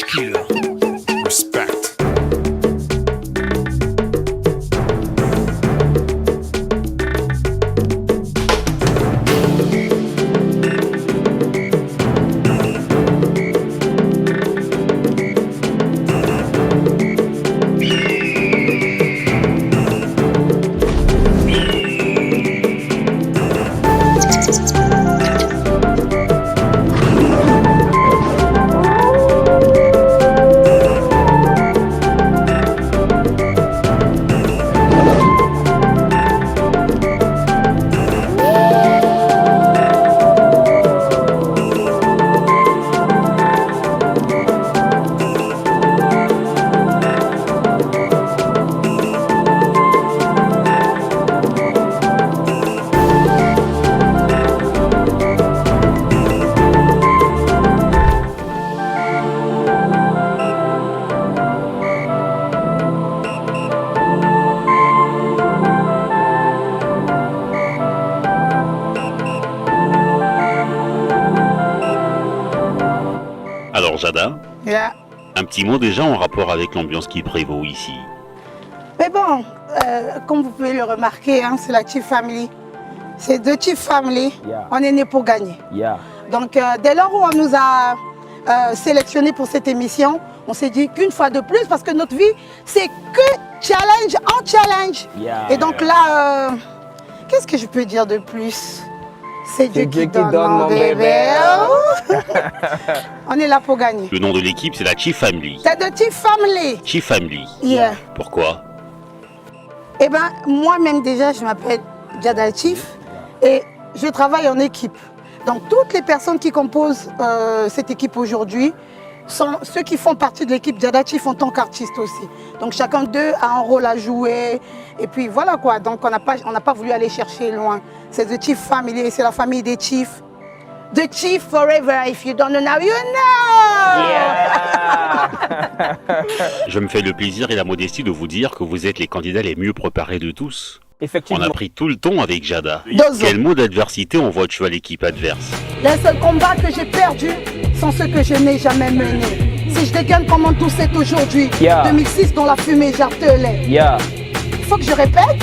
Cash Killer. Respect. Alors Jada, Yeah. un petit mot déjà en rapport avec l'ambiance qui prévaut ici. Mais bon, comme vous pouvez le remarquer, hein, c'est la Chief Family. C'est deux Chief Family. Yeah. On est né pour gagner. Yeah. Donc, dès lors où on nous a sélectionnés pour cette émission, on s'est dit qu'une fois de plus, parce que notre vie, c'est que challenge en challenge. Yeah. Et donc là, qu'est-ce que je peux dire de plus? C'est Dieu qui donne mon bébé. On est là pour gagner. Le nom de l'équipe, c'est la Chief Family. C'est de Chief Family. Chief Family. Yeah. Pourquoi? Eh bien, moi-même déjà, je m'appelle Jada Chief et je travaille en équipe. Donc, toutes les personnes qui composent cette équipe aujourd'hui sont ceux qui font partie de l'équipe Jada Chief en tant qu'artiste aussi. Donc, chacun d'eux a un rôle à jouer. Et puis, voilà quoi. Donc, on n'a pas voulu aller chercher loin. C'est The Chief Family, c'est la famille des Chiefs. The Chief forever. If you don't know now, you know! Je me fais le plaisir et la modestie de vous dire que vous êtes les candidats les mieux préparés de tous. On Effectivement. a pris tout le ton avec Jada. Dozo. Quel mot d'adversité envoies-tu à l'équipe adverse? Les seuls combats que j'ai perdus sont ceux que je n'ai jamais menés. Si je dégaine comme on tous sait aujourd'hui, Yeah. 2006 dans la fumée j'artelais. Yeah. Il faut que je répète?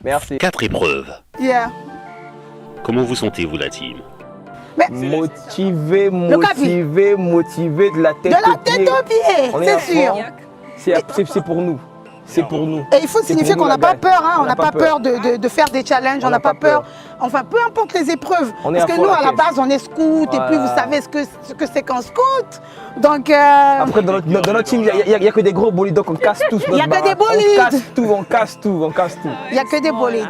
Merci. 4 épreuves. Yeah. Comment vous sentez-vous la team? Mais Motivé, Capi. motivé de la tête de la aux pieds. tête aux pieds, On est à c'est sûr. fond. C'est pour nous. C'est pour nous. Et il faut signifier pour nous, qu'on n'a la pas gagne. peur, hein, on n'a pas peur de faire des challenges, on n'a pas peur. Enfin, peu importe les épreuves. On est Parce à que fond nous, la à la caisse. base, on est scout et puis vous Voilà. savez ce que c'est qu'un scout. Donc, Après, dans notre team, il n'y a que des gros bolides, donc on casse tous. Il y a notre que des baraque. bolides. On casse tout. il n'y a que des bolides.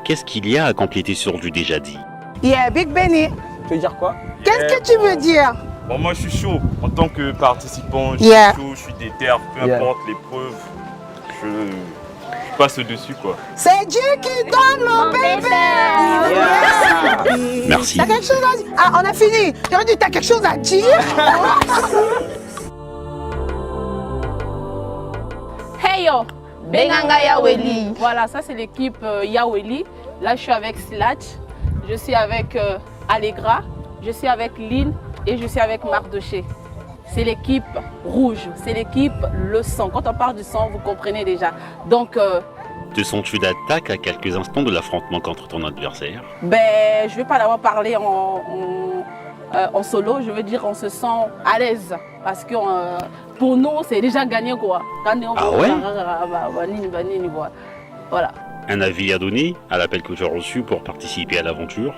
Qu'est-ce qu'il y a à compléter sur du déjà dit? Yeah, Big Benny, Tu veux dire quoi? qu'est-ce que tu veux dire? Bon, moi je suis chaud. En tant que participant, je Yeah. suis chaud, je suis déter, peu Yeah. importe l'épreuve, je passe au-dessus quoi. C'est Dieu qui donne mon bébé. Merci. T'as quelque chose à dire? Ah, on a fini. J'aurais dit, t'as quelque chose à dire? Hey yo, Benganga Yaweli. Voilà, ça c'est l'équipe Yaweli. Là, je suis avec Slatch, je suis avec Allegra, je suis avec Lynn et je suis avec Mardoché. C'est l'équipe rouge, c'est l'équipe le sang. Quand on parle du sang, vous comprenez déjà. Donc, Te sens-tu d'attaque à quelques instants de l'affrontement contre ton adversaire? ben, je ne vais pas d'avoir parlé en solo, je veux dire on se sent à l'aise parce que pour nous c'est déjà gagné quoi. Ah ouais? Voilà. Un avis à donner à l'appel que tu as reçu pour participer à l'aventure?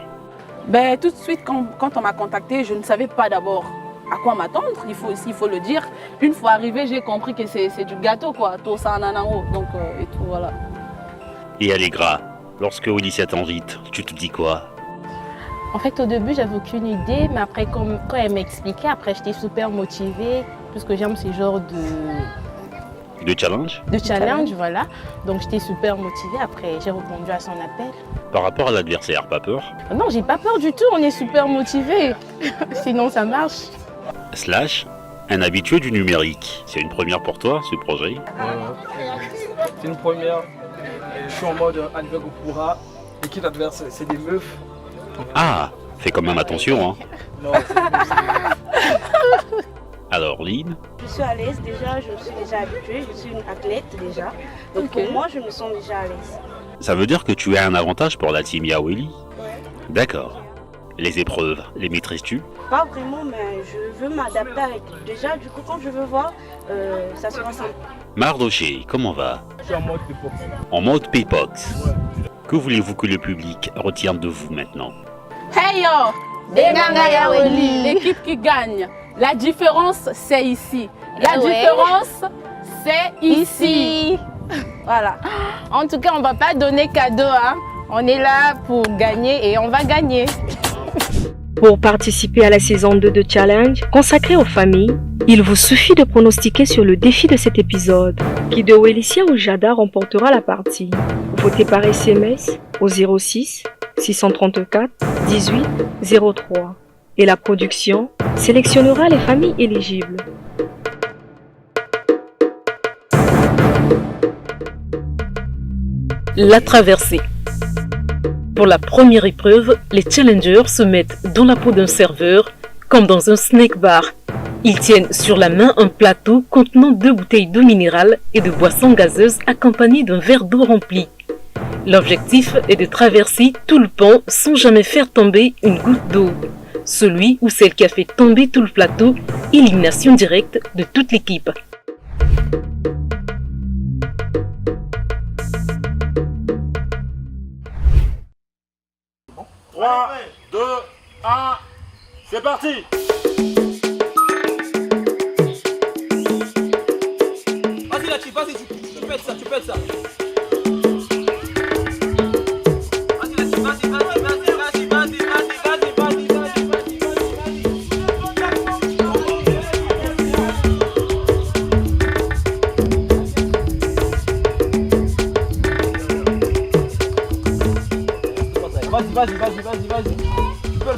Ben, tout de suite quand on m'a contacté, je ne savais pas d'abord à quoi m'attendre, il faut le dire. Une fois arrivé, j'ai compris que c'est du gâteau quoi, tout ça en haut, donc et tout voilà. Et Allegra, lorsque Olicia t'invite, tu te dis quoi? En fait, au début, j'avais aucune idée, mais après, quand elle m'expliquait, après, j'étais super motivée, puisque j'aime ce genre De challenge? de challenge, voilà. Donc, j'étais super motivée. Après, j'ai répondu à son appel. Par rapport à l'adversaire, pas peur? Non, j'ai pas peur du tout, on est super motivés. Sinon, ça marche. Slash, un habitué du numérique. C'est une première pour toi, ce projet? C'est une première. Je suis en mode adverse Gopura. L'équipe adverse, c'est des meufs. Ah, Fais quand même attention, hein. Non, Alors, Lynn, Je suis à l'aise déjà, je suis déjà habituée, je suis une athlète déjà. Donc pour moi, je me sens déjà à l'aise. ça veut dire que tu as un avantage pour la team Yaweli? Ouais. D'accord. Les épreuves, les maîtrises-tu? Pas vraiment, mais je veux m'adapter avec. Déjà, du coup, quand je veux voir, ça sera simple. Mardoché, comment va? je suis en mode de pop. En mode Paypox. Que voulez-vous que le public retienne de vous maintenant? Hey yo, Benganga Yaweli, l'équipe qui gagne. La différence, c'est ici. La Ouais. différence, c'est ici. Voilà. En tout cas, on ne va pas donner cadeau. Hein. On est là pour gagner et on va gagner. Pour participer à la saison 2 de Challenge consacrée aux familles, il vous suffit de pronostiquer sur le défi de cet épisode. Qui de Welicia ou Jada remportera la partie? Votez par SMS au 06 634 18 03 et la production sélectionnera les familles éligibles. La traversée. Pour la première épreuve, les challengers se mettent dans la peau d'un serveur, comme dans un snack bar. Ils tiennent sur la main un plateau contenant 2 bouteilles d'eau minérale et de boissons gazeuses accompagnées d'un verre d'eau rempli. L'objectif est de traverser tout le pont sans jamais faire tomber une goutte d'eau. Celui ou celle qui a fait tomber tout le plateau, élimination directe de toute l'équipe. C'est parti. Vas-y là, vas-y, tu peux être ça, tu peux être ça. Vas-y. Tu peux le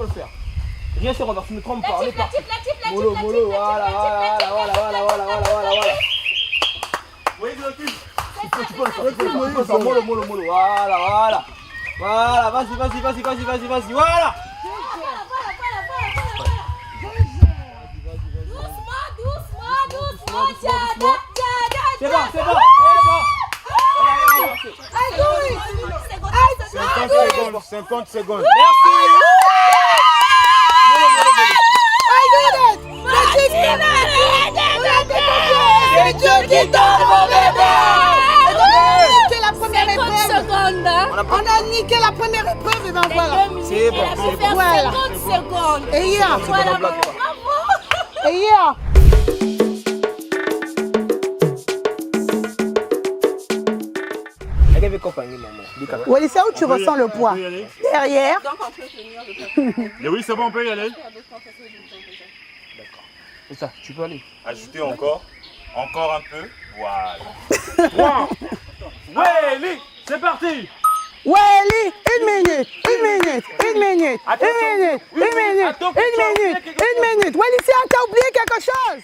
faire. Rien sur renvers, tu ne trompes pas, on est parti. Mollo, voilà. Oui, tranquille. Tu peux le faire, mollo, voilà. Voilà, vas-y, voilà. Doucement. C'est bon. 50 secondes. On a niqué la première épreuve et ben voilà. C'est bon. Voilà. 50 secondes. Et hier. Voilà, Et hier. Welicia, où tu ressens le poids? Derrière. Mais oui, c'est bon, on peut y aller. C'est ça, tu peux aller. Ajoutez encore un peu. Voilà. Weli, c'est parti. Weli, une minute. Welicia, t'as oublié quelque chose?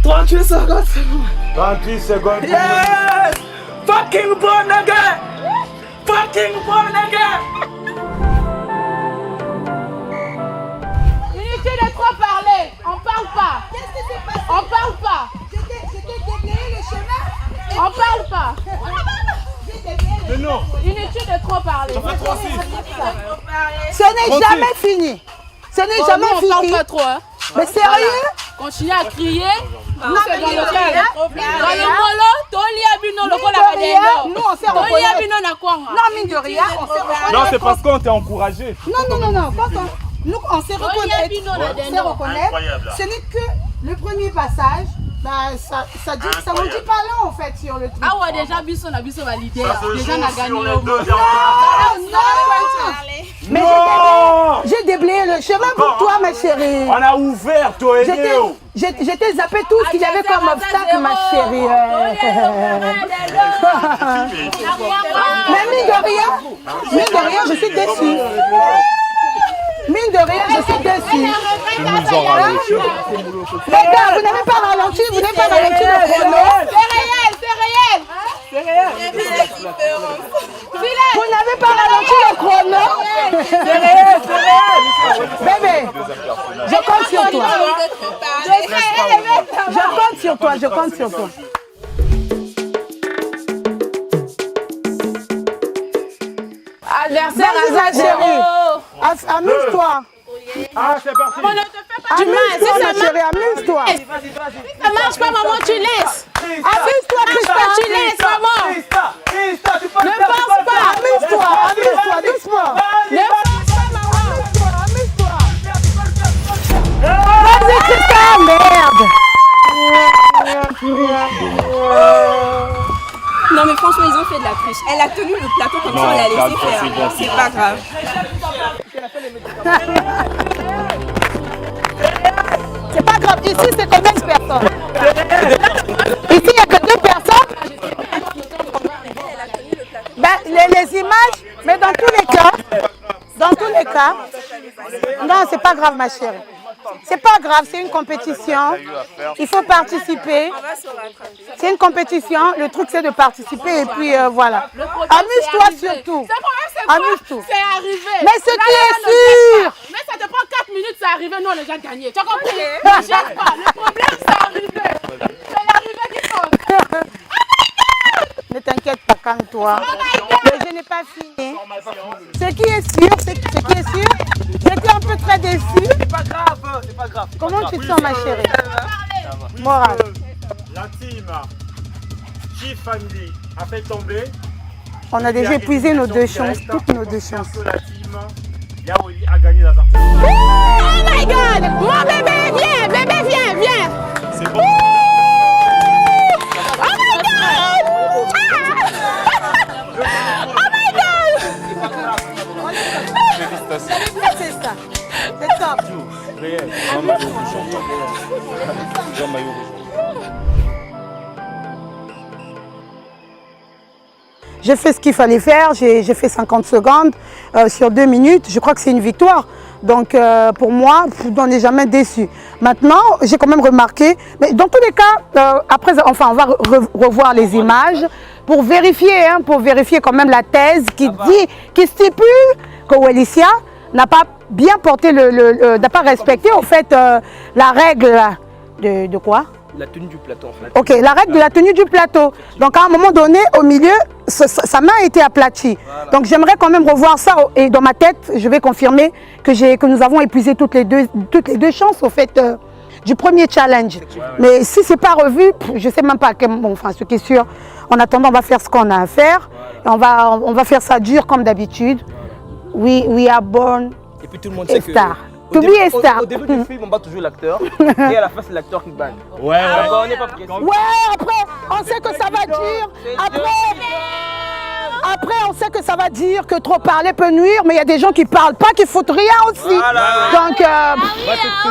Tranquille, ça va, c'est bon. 38 secondes. Yes! Fucking born again! Inutile de trop parler, on parle pas. Qu'est-ce qui s'est passé? On parle pas. J'étais déblayé le chemin. On parle pas. J'ai déblayé le Mais non. Inutile de trop parler. Ce n'est jamais fini. Ce n'est jamais On parle fini. pas trop. Hein. Mais sérieux? Continuez à crier. Non, mais Dans le de calme. rien. Dans le colo, tolia bino Mine lokola de rien, badendo. nous on sait Tolia reconnaître. bino na kwanga. Non, mine de rien, on sait reconnaître. Non, c'est parce qu'on t'a encouragé. Non. Nous, on sait reconnaître. Bino On na sait dendo. reconnaître. Incroyable. Ce n'est que le premier passage. Bah, ça nous dit pas long en fait sur le truc. Ah ouais, déjà biso na biso validé. Ça se Déjà joue na sur gagné les au deux moins. derniers. Non, Mais j'ai déblayé le chemin pour toi, ma chérie. On a ouvert, toi et Néo. J'étais zappé tout ce qu'il y avait comme obstacle, ma chérie. Mais mine de rien, je suis déçue. Mine de rien, je suis déçue. Tu nous en ralentis. Les gars, vous n'avez pas ralenti, le chrono. C'est réel. Vous n'avez pas ralenti le chrono. C'est réel. Bébé, je compte sur toi. Je compte sur toi. Adversaire Vas-y, ma chérie. Amuse-toi. Ah, c'est parti. Amuse-toi, ma chérie, amuse-toi. Si ça marche pas, maman, tu laisses. Amuse-toi, Christa. Tu laisses, maman. Christa, tu peux Ne pense pas. Amuse-toi, doucement. Ne pense pas, maman. Amuse-toi. Vas-y, Christa, merde. Non mais franchement ils ont fait de la triche. Elle a tenu le plateau comme ça, on l'a laissé faire. C'est pas grave. C'est pas grave, ici c'est combien de personnes? Ici il n'y a que 2 personnes. Ben, les images, mais dans tous les cas, non c'est pas grave ma chérie. C'est pas grave, c'est une compétition. Il faut participer. C'est une compétition. Le truc, c'est de participer et puis voilà. Amuse-toi surtout. Amuse-toi. C'est arrivé. Mais ce qui est sûr. Mais ça te prend 4 minutes, c'est arrivé. Nous, on a déjà gagné. Tu as compris? Ne gêne pas. Le problème, c'est arrivé. C'est l'arrivée qui compte. Ne t'inquiète pas, calme-toi. Le jeu n'est pas fini. Ce qui est sûr, j'étais un peu très déçue. C'est pas grave. Comment tu te sens, ma chérie? Morale. La team Chief Family a fait tomber. On a déjà épuisé nos 2 chances, toutes nos 2 chances. La team Yaoli a gagné la partie. Oh my God! Mon bébé, viens! C'est bon. Oh my God! C'est ça. C'est top. J'ai fait ce qu'il fallait faire, j'ai fait 50 secondes sur 2 minutes. Je crois que c'est une victoire. Donc pour moi, je n'en ai jamais déçu. Maintenant, j'ai quand même remarqué, mais dans tous les cas, après, enfin, on va revoir les images pour vérifier quand même la thèse qui stipule que Welicia n'a pas bien porté, n'a pas respecté en fait la règle de quoi? La tenue du plateau en fait. Ok, la règle de la tenue du plateau. Donc à un moment donné, au milieu, sa main a été aplatie. Voilà. Donc j'aimerais quand même revoir ça. Et dans ma tête, je vais confirmer que nous avons épuisé toutes les deux chances au fait du premier challenge. Mais si c'est pas revu, je sais même pas. Bon, enfin, ce qui est sûr, en attendant, on va faire ce qu'on a à faire. Voilà. Et on va faire ça dur comme d'habitude. Voilà. We are born. Et puis tout le monde sait star. Au début du film, on bat toujours l'acteur et à la fin, c'est l'acteur qui gagne. Ouais. On n'est pas pressé. Ouais, après, on sait que ça va dire. Après, on sait que ça va dire que trop parler peut nuire, mais il y a des gens qui parlent pas, qui foutent rien aussi. Voilà. Donc,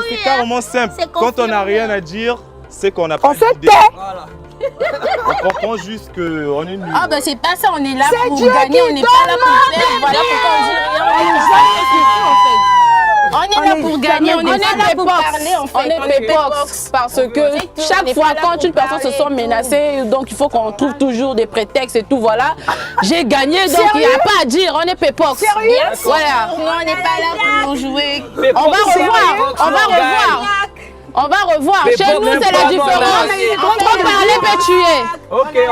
c'est carrément simple. Quand on n'a rien à dire, c'est qu'on n'a pas d'idée. On se tait. Voilà. On comprend juste qu'on est nul. Ah bah c'est pas ça, on est là pour Dieu gagner, on n'est pas là pour faire. Voilà pourquoi on dit rien, on est là pour gagner, on n'est pas là pour parler en fait. On est pépox parce que chaque fois quand une personne se sent menacée, donc il faut qu'on trouve toujours des prétextes et tout, voilà. J'ai gagné, donc il n'y a pas à dire, on est pépox. Sérieux? Voilà. Non, on n'est pas là pour jouer. On va revoir. Chez nous, c'est la différence. Trop parler peut tuer.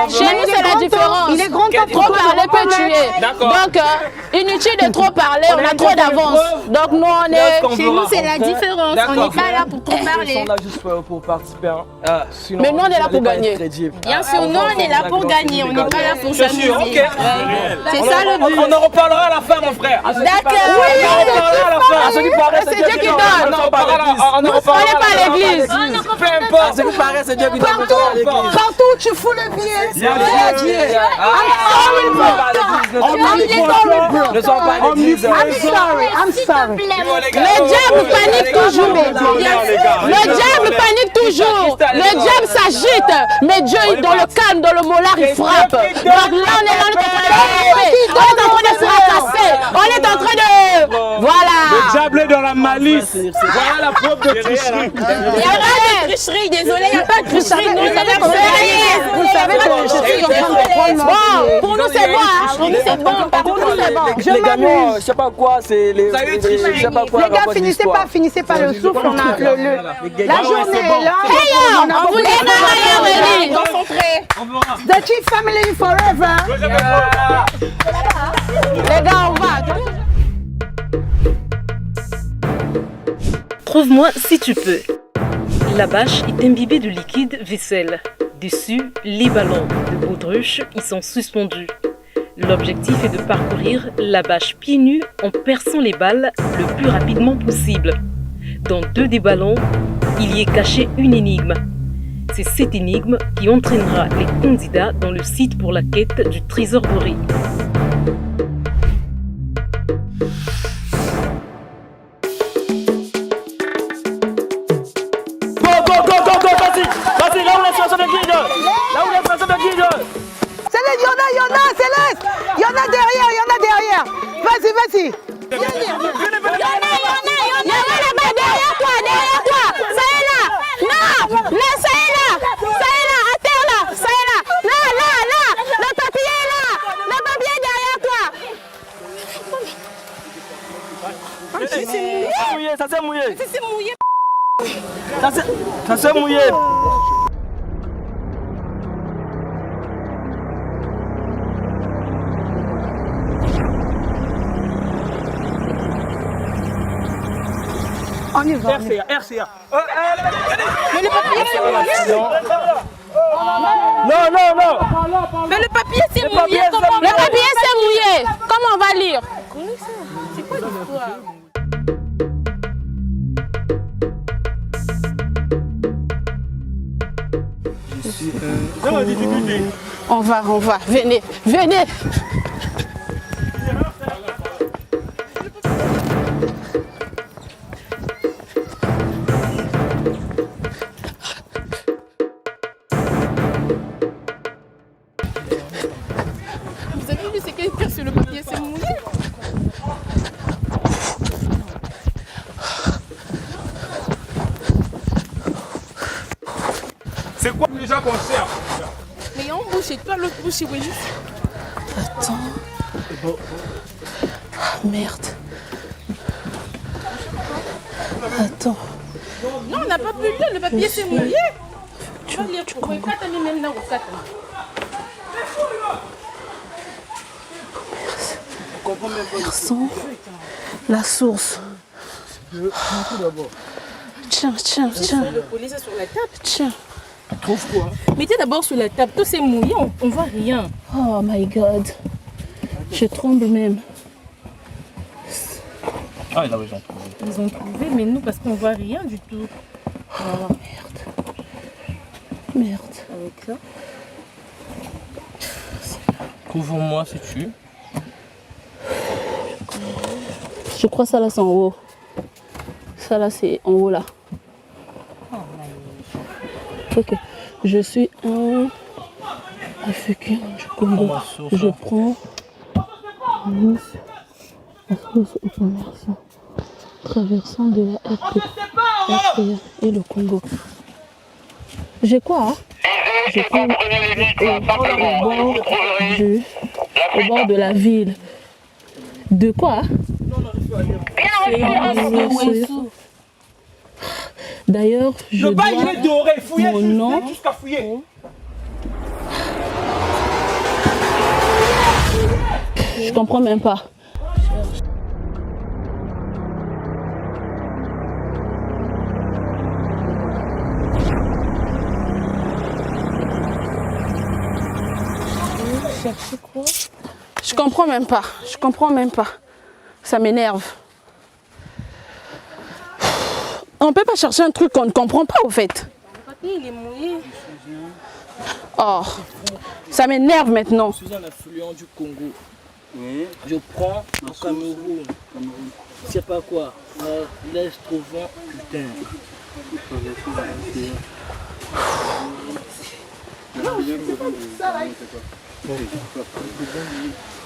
Chez nous, c'est la différence. Il est grand temps. Trop parler peut tuer. Donc, inutile de trop parler, on a trop d'avance. Donc, nous, on est... Chez nous, c'est la différence. On n'est pas là pour trop parler. Ils sont là juste pour participer. Mais nous, on est là pour gagner. Bien sûr, nous, on est là pour gagner. On n'est pas là pour s'amuser. C'est ça le but. On en reparlera à la fin, mon frère. D'accord. On en reparlera à la fin. C'est Dieu qui donne. On en reparlera à l'église. On n'est pas à l'église. Peu importe, ce qui paraît, c'est Dieu qui donne. Partout, tu fous le pied. On Ne sois pas l'église. I'm sorry, I'm sorry. Le diable panique toujours. Le diable panique toujours. Le diable s'agite. Mais Dieu, dans le calme, dans le molar, il frappe. Donc là, on est en train de fracasser. On est en train de... Voilà. Le diable est dans la malice. Voilà la preuve de tricherie. Il n'y a pas de tricherie, désolé, il n'y a pas de tricherie. Nous, Vous savez que je suis en train de prendre bon, pour nous c'est bon, pour nous c'est bon, pour nous c'est bon. Les gagnants, je sais pas quoi, c'est les. Je sais pas quoi. Les gars, finissez pas le souffle. On a la journée est là. On vous dit concentré. The Chief Family forever. Les gars, on va. Trouve-moi si tu peux. La bâche est imbibée de liquide vaisselle. Dessus, les ballons de baudruche y sont suspendus. L'objectif est de parcourir la bâche pieds nus en perçant les balles le plus rapidement possible. Dans 2 des ballons, il y est caché une énigme. C'est cette énigme qui entraînera les candidats dans le site pour la quête du trésor doré. Vas-y, là où les stations de guide. Là où les stations de guide. Céleste, il y en a, Céleste. Il y en a derrière. Vas-y. Il y en a là-bas derrière toi. Ça est là. Non, là, ça est là. À terre là. Ça est là. Là. Le papier est là. Le papier est derrière toi. Ça s'est mouillé. Ça s'est mouillé. On y va. RCA. Mais le papier c'est mouillé. Non. Mais le papier c'est mouillé. Le papier c'est mouillé. Comment on va lire? C'est quoi l'histoire? On va. Venez. Vous avez vu c'est quel pire sur le papier, c'est mouillé. C'est quoi déjà qu'on cherche? Mais on bouge et toi l'autre bouche, Willy. Attends. Merde. Attends. Non, on n'a pas pu lire, le papier c'est mouillé. Tu vas lire pour même là au Merci. La source. Tiens. Le police est sur la table. Tiens. Trouve quoi? Mettez d'abord sur la table, tout c'est mouillé, on voit rien. Oh my god. Je tremble même. Ah, là, ils ont trouvé. Ils ont trouvé, mais nous, parce qu'on voit rien du tout. Oh merde. Avec là. Couvre-moi si tu. Je crois que ça là c'est en haut. Ça là c'est en haut là. Ok. Je suis un africain du Congo. Je prends la source au commerçant traversant de la RPA et le Congo. J'ai quoi hein? Je prends au bord de la ville. De quoi? D'ailleurs, je le bail il est doré, fouillez mon nom jusqu'à fouiller. Je comprends même pas. Je comprends même pas. Ça m'énerve. On peut pas chercher un truc qu'on ne comprend pas au fait. Le papier il est mouillé. Oh, ça m'énerve maintenant. Je suis un affluent du Congo. Oui. Je prends le Cameroun. Je sais pas quoi. L'Est trouvant, putain.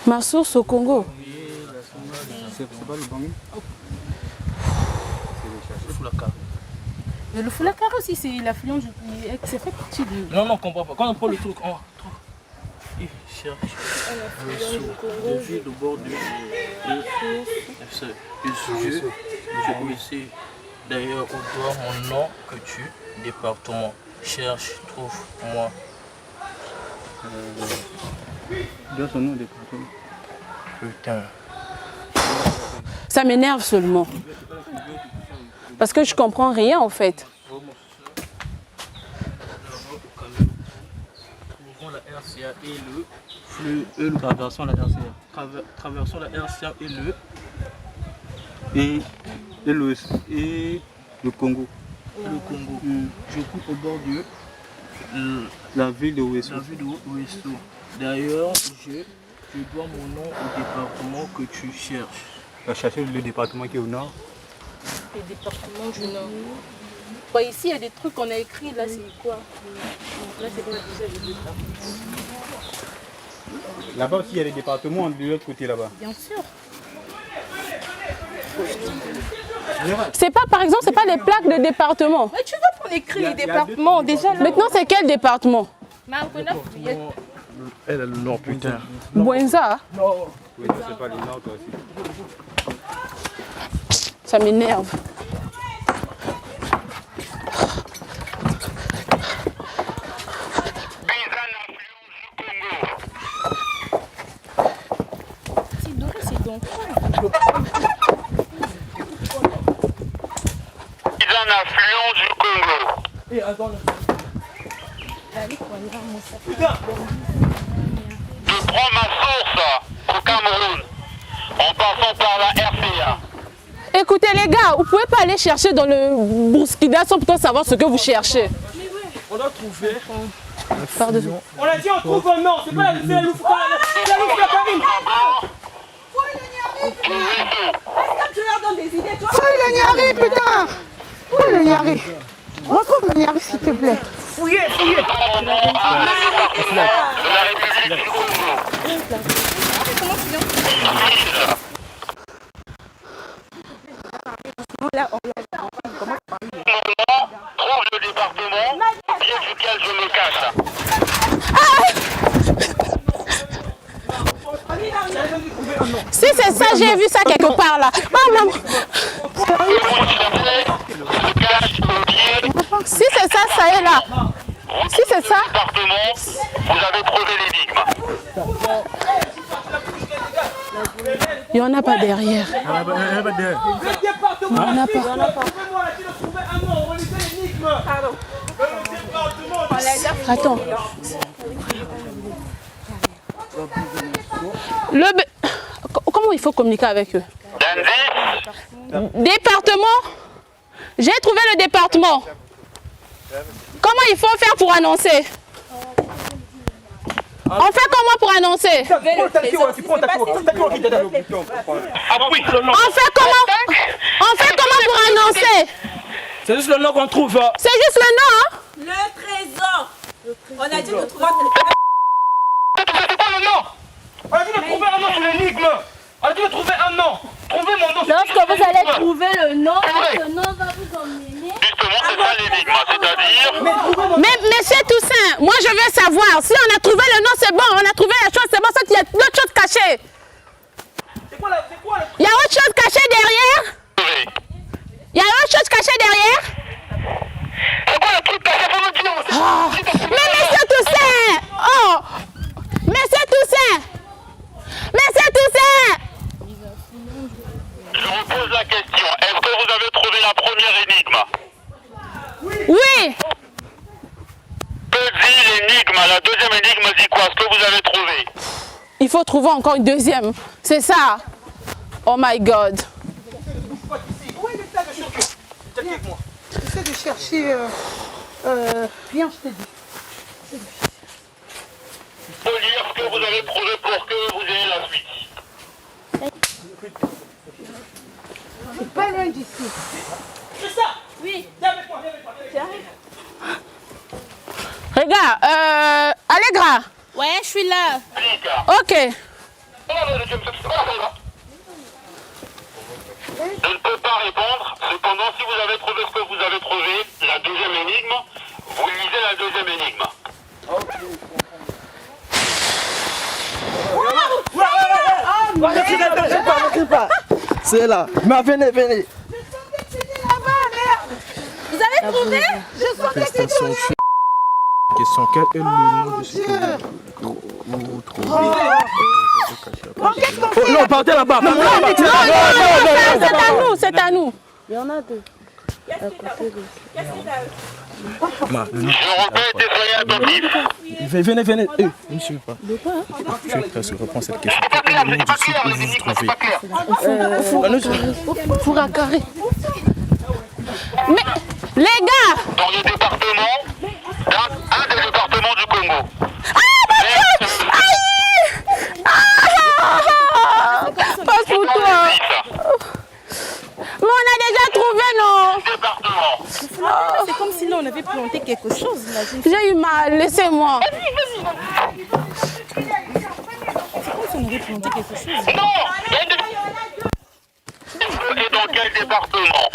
Ma source au Congo. C'est pas le Bangui. C'est le Foulaka. Mais le Foulaka aussi, c'est l'affluent du. C'est fait partie du. Non, non, on comprend pas. Quand on prend le truc, on trouve. Il cherche le ville au bord du. D'ailleurs, au doigt mon nom que tu, département. Cherche, trouve, moi. Donne son nom, département. Putain. Ça m'énerve seulement. Parce que je comprends rien en fait. Trouvons la RCA et le traversons la RCA. Traversons la RCA et le Congo. Le Congo. Je coupe au bord de la ville de Ouesso. D'ailleurs, je dois mon nom au département que tu cherches. Tu vas chercher le département qui est au nord. Le département du Nord. Bah, ici, il y a des trucs qu'on a écrits. Là, c'est quoi? Donc, là, c'est pas déjà. Là-bas aussi, il y a des départements de l'autre côté là-bas. Bien sûr. C'est pas, par exemple, c'est pas les plaques de département. Mais tu vois qu'on écrit les départements déjà là. Maintenant, c'est quel département? Elle a le nord, putain. Bouenza. Non. Oui, c'est pas le nord, toi aussi. Ça m'énerve. C'est doré, c'est donc. Un affluent du Congo. Et attends. Je prends ma source au Cameroun en passant par la RCA. Écoutez les gars, vous pouvez pas aller chercher dans le Bourskida sans pourtant savoir ce que vous cherchez. On a trouvé. Pardon. On a dit on trouve un nom, c'est pas la loupe Karine. Est-ce que tu leur donnes des idées, toi? Oh, le Niari, putain! Oh, le Niari! Retrouve le Niari, s'il te plaît. Fouillez. Trouve le département bien duquel je me cache. Si c'est ça, j'ai vu ça quelque part là. Si c'est ça, ça est là. Si c'est ça. Vous avez trouvé l'énigme. Il n'y en a pas derrière. Il n'y en a pas. Attends. Comment il faut communiquer avec eux? Département. J'ai trouvé le département. Comment il faut faire pour annoncer? On fait comment pour annoncer? On fait comment pour annoncer? C'est juste le nom qu'on trouve. C'est juste le nom, hein? Le trésor. On a dit de trouver. C'est pas le nom. On a dit de trouver un nom sur l'énigme. On a dit de trouver un nom. Trouvez mon nom. Lorsque vous allez trouver le nom, ce nom va vous emmener. Justement, c'est ça l'énigme, c'est-à-dire... Mais c'est Toussaint, moi je veux savoir, si on a trouvé le nom, c'est bon, on a trouvé la chose, c'est bon, sauf qu'il y a d'autres choses cachées. Il y a autre chose cachée derrière? Il y a autre chose cachée derrière? C'est quoi le truc caché? Faut me dire. Mais monsieur Toussaint! Oh! Monsieur Toussaint! Monsieur Toussaint! Je vous pose la question, est-ce que vous avez trouvé la première énigme? Oui! Que dit l'énigme? La deuxième énigme dit quoi? Ce que vous avez trouvé? Il faut trouver encore une deuxième. C'est ça. Oh my God. J'essaie de chercher... Viens, je te dis. Il faut lire ce que vous avez trouvé pour que vous ayez la suite. loin d'ici. C'est ça. Oui. Viens avec moi, Regarde, Allegra. Ouais, je suis là. Ok. Je ne peux pas répondre. Cependant, si vous avez trouvé ce que vous avez trouvé, la deuxième énigme, vous lisez la deuxième énigme. Ne pas. C'est là. Mais venez. Vous avez trouvé? Je sentais que c'était Question, quel est le nom de ce que non, partez là-bas. Non, c'est à nous. Il y en a deux. Je répète et soyez attentifs. Venez. Ne me suivez pas. Je suis prêt à répondre à cette question. Quel est le nom du site où vous vous trouvez? Foura carré. Mais, les gars! Dans le département, un des départements du Congo. Passe pour toi. Mais on a déjà trouvé, non? C'est comme si là on avait planté quelque chose. J'ai eu mal, laissez-moi. C'est comme si on avait planté quelque chose. Et dans quel département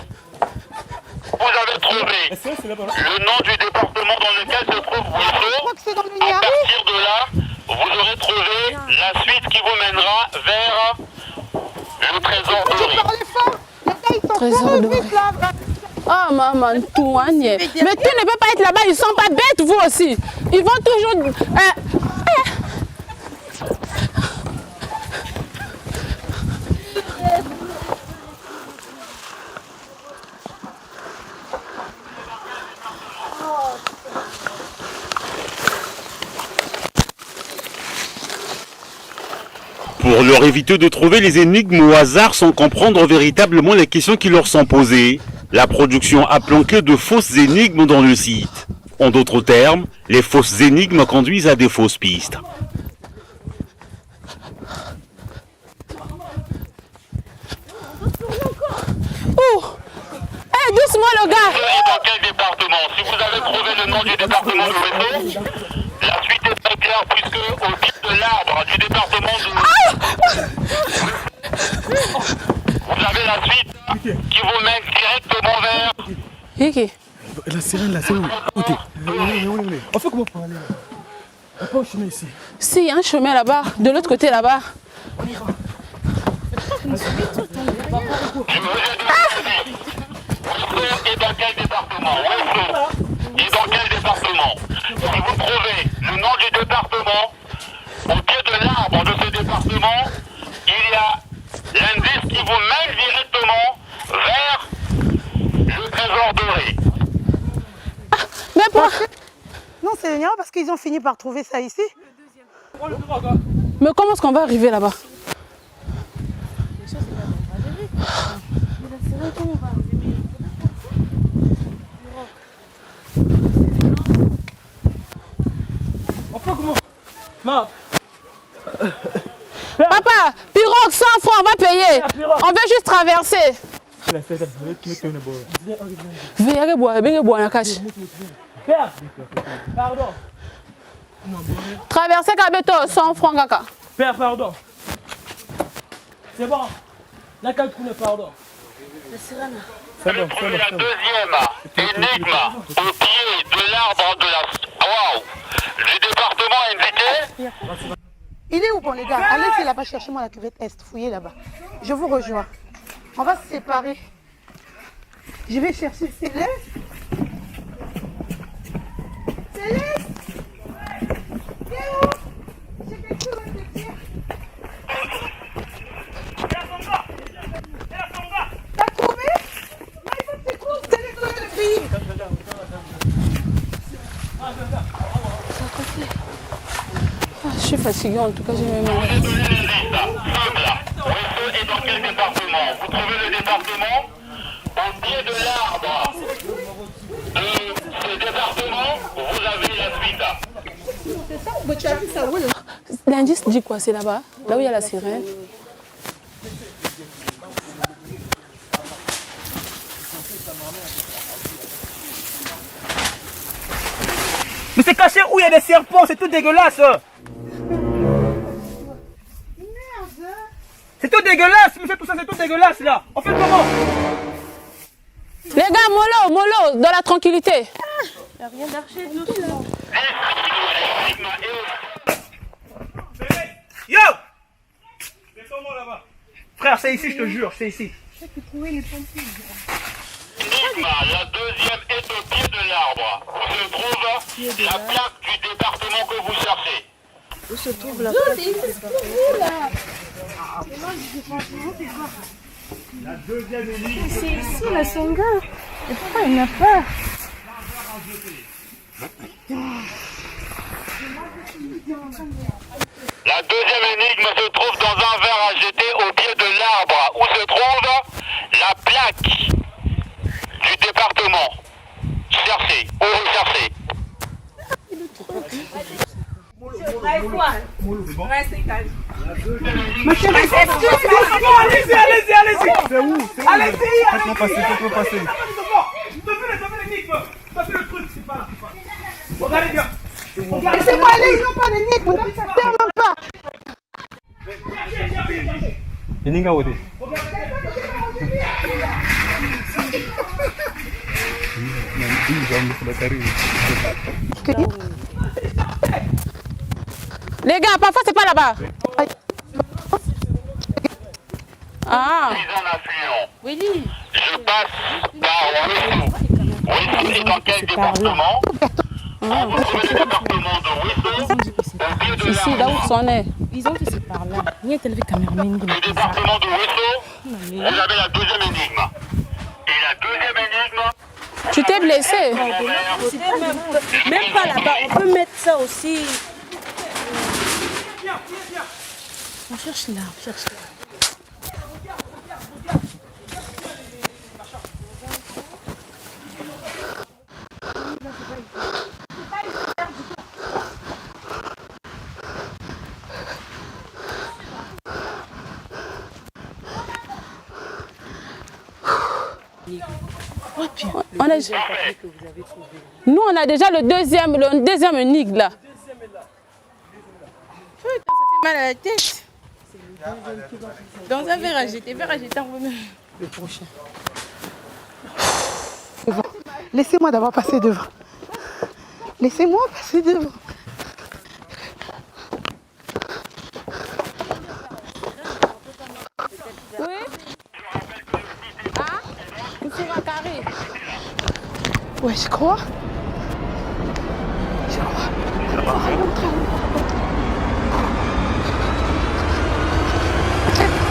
vous avez trouvé le nom du département dans lequel se trouve Ouesso? À partir de là, vous aurez trouvé la suite qui vous mènera vers le trésor doré. Trésor doré. Oh maman, tout hein. Mais tu ne peux pas être là-bas, ils sont pas bêtes vous aussi. Ils vont toujours... Pour leur éviter de trouver les énigmes au hasard sans comprendre véritablement les questions qui leur sont posées, la production a planqué de fausses énigmes dans le site. En d'autres termes, les fausses énigmes conduisent à des fausses pistes. Doucement le gars. Dans quel département? Si vous avez trouvé le nom du département de Ouesso, la suite est très claire puisque au pied de l'arbre du département de... Vous avez la suite qui vous mène directement vers... La sirène là, c'est où? Ok. On fait comment pour aller là? Il n'y a pas un chemin ici. Si, il y a un chemin là-bas, de l'autre côté là-bas. Et dans quel département? Et dans quel département? Si vous trouvez le nom du département, au pied de l'arbre de ce département, il y a l'indice qui vous mène directement vers le trésor doré. Mais pour... Non, c'est génial parce qu'ils ont fini par trouver ça ici. Mais comment est-ce qu'on va arriver là-bas? Papa, pirogue 100 francs, on va payer. On veut juste traverser. Pardon. Traverser Kabeto, 100 francs, kaka. Père, pardon. C'est bon. La calcule, pardon. Vous trouvez la deuxième énigme au pied de l'arbre de la... du département indiqué. Il est où, bon les gars? Allez là-bas, cherchez-moi la cuvette Est, fouillez là-bas. Je vous rejoins. On va se séparer. Je vais chercher Céleste. Céleste! T'es où? J'ai quelque chose à te dire. T'as trouvé? Mais il faut que tu trouves Céleste dans le pays. Je suis fatiguée en tout cas, j'ai même mal. Et dans quel département? Vous trouvez le département au pied de l'arbre de ce département, vous avez la suite. L'indice dit quoi? C'est là-bas, là où il y a la sirène. cacher où il y a des serpents, c'est tout dégueulasse. C'est tout dégueulasse, monsieur, tout ça, c'est tout dégueulasse là. On fait comment? Les gars, mollo, dans la tranquillité. Il n'y a rien d'archer de nous là. Yo! Descends-moi là-bas. Frère, c'est ici, je te jure, c'est ici. La deuxième est au pied de l'arbre, où se trouve la plaque du département que vous cherchez. Où se trouve la plaque du département? La deuxième énigme. C'est ici la Songa. Et pourquoi il n'y en a pas? La deuxième énigme se trouve dans un verre à jeter au pied de l'arbre, où se trouve la plaque du département. Cherchez, où vous cherchez. Restez calme. Allez-y. C'est où? Allez-y. Faites-moi passer. Devez l'énigme. Passez le truc, c'est pas là. Regardez bien. Laissez-moi aller, ils n'ont pas d'énigme, ne me ferme pas. L'énigme à côté. Les gars, parfois c'est pas là-bas. Ah. Je suis en affluent. Oui. Je passe par Wessou. Wessou est dans quel département? Quand vous trouvez le département de Wessou, au pied de Ici, là où c'en est. Ils ont dit c'est par là. Il y a tel cameraman. Le département de Wessou, vous avez la deuxième énigme. Et la deuxième énigme... Tu t'es blessé. Même pas là-bas, on peut mettre ça aussi. On cherche là, Nous, on a déjà le deuxième énigme là. Putain, ça fait mal à la tête. Dans un verre à jeter, on remet. Le prochain. Laissez-moi d'abord passer devant. Laissez-moi passer devant. Oui. Ah, monsieur Bakary. Ouais, je crois.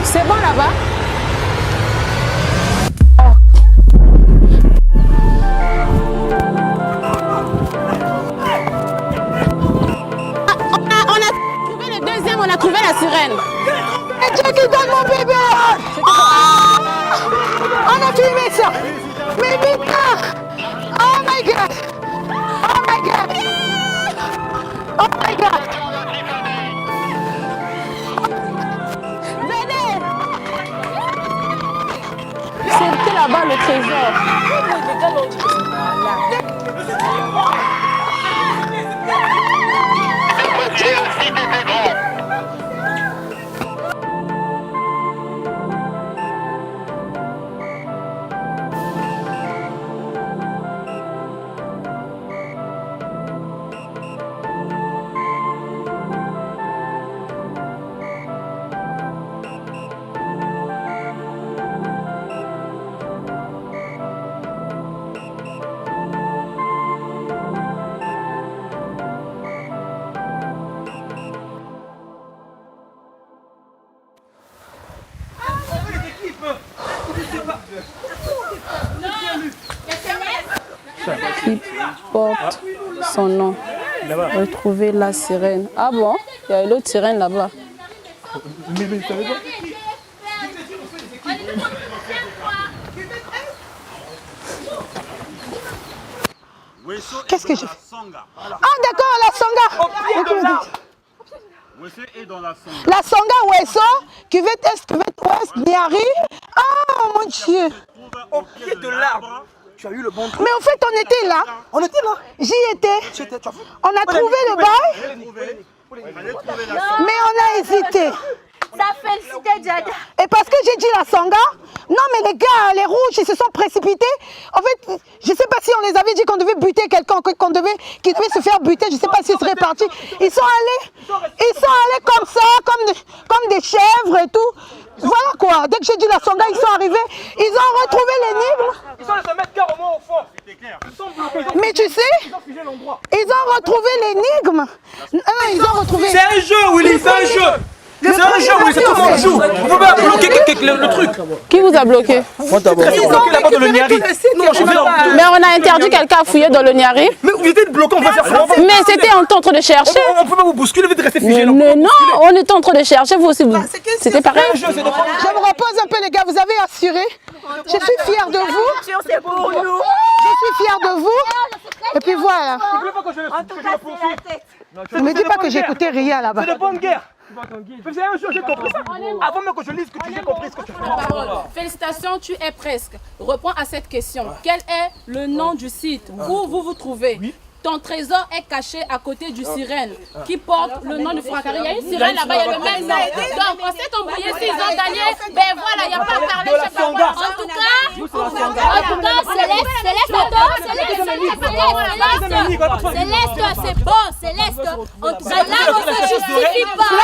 C'est bon là-bas? On a trouvé la sirène. Et Dieu qui donne mon bébé. On a filmé ça. Mais vite. Oh my God. Oh my God. Oh my God. Venez. C'était là-bas le trésor. Qui porte son nom. Retrouver la sirène. Ah bon? Il y a l'autre sirène là-bas. Qu'est-ce que je fais? Ah d'accord, la Songa. Wessou est dans la Songa. La Songa Wesso, cuvette est, cuvette ouest, Niari. Ah mon Dieu. Au pied de l'arbre, tu as eu le bon truc. Mais en fait, on était là. On était là. J'y étais. Tu as vu? On a trouvé le bail, mais on a hésité. Ça félicite Djada. Et parce que j'ai dit la Sangha, non mais les gars, les rouges, ils se sont précipités. En fait, je ne sais pas si on les avait dit qu'on devait buter quelqu'un, qu'ils devaient se faire buter, je ne sais pas s'ils seraient partis. Ils sont allés comme ça, comme des chèvres et tout. Voilà quoi, dès que j'ai dit la Sangha, ils sont arrivés, ils ont retrouvé l'énigme. Ils sont les mecs carrément au fond. Ils sont bloqués. Mais tu sais, ils ont retrouvé l'énigme. Ils ont retrouvé. C'est un jeu, Willy, c'est un jeu. C'est un jeu, oui, c'est tout le monde joue. Vous pouvez bloquer le truc. Qui vous a bloqué? Moi d'abord. Ils ont bloqué la porte de l'Oniari. Non, je vais. Mais on a interdit quelqu'un à fouiller dans l'Oniari. Mais vous étiez bloqué, on va faire ça. Mais c'était en train de chercher. On peut pas vous bousculer, vous êtes resté figé. Non, on était en train de chercher, vous aussi. C'était pareil. Je me repose un peu les gars, vous avez assuré. Je suis fière de vous. C'est pour nous. Je suis fière de vous. Et puis voilà. En tout cas, c'est la tête. Ne me dis pas que j'écoutais rien là-bas. C'est de bonne guerre. C'est un jeu, j'ai compris ça. Avant même que je lise, que tu aies compris ce que tu fais. Félicitations, tu es presque. Reprends à cette question. Quel est le nom du site où vous trouvez? Ton trésor est caché à côté du sirène qui porte le nom de Francari. Il y a une sirène là-bas, il y a le même nom. Donc on s'est embrouillé, s'ils ont gagné, ben voilà, il n'y a pas à parler, je sais pas quoi. En tout cas, Céleste adore, Céleste, c'est bon, Céleste. En tout cas, là, on ne se justifie pas.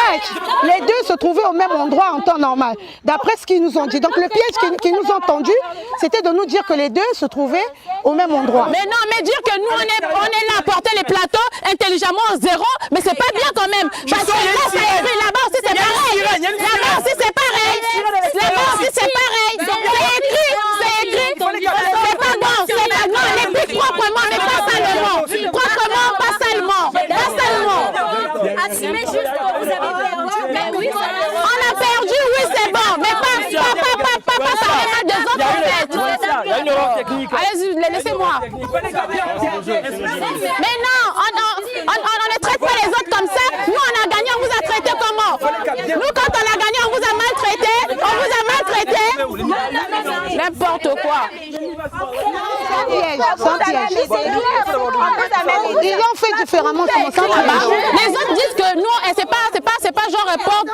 Les deux se trouvaient au même endroit en temps normal, d'après ce qu'ils nous ont dit. Donc le piège qu'ils nous ont tendu, c'était de nous dire que les deux se trouvaient au même endroit. Mais non, mais dire que nous, on est là à porter les plateaux intelligemment en zéro, mais c'est pas bien quand même. Parce que là, ça écrit, là-bas aussi c'est pareil. Là-bas aussi c'est pareil. Là-bas aussi c'est pareil. C'est écrit. C'est pas bon, c'est pas bon. On écrit proprement, mais pas salement. Proprement, pas salement. Pas salement. Assumez juste que vous avez perdu. Mais oui, on a perdu, oui, c'est bon. Mais pas parler mal des autres en fait. Il y a une erreur technique. Allez-y, laissez-moi. Mais non, on ne traite pas les autres comme ça. Nous, on a gagné, on vous a traité comment? Nous, quand on a gagné, on vous a maltraité. On vous a maltraité. N'importe quoi. Sans piège. Ils l'ont fait différemment. Les autres disent que nous, c'est pas genre prendre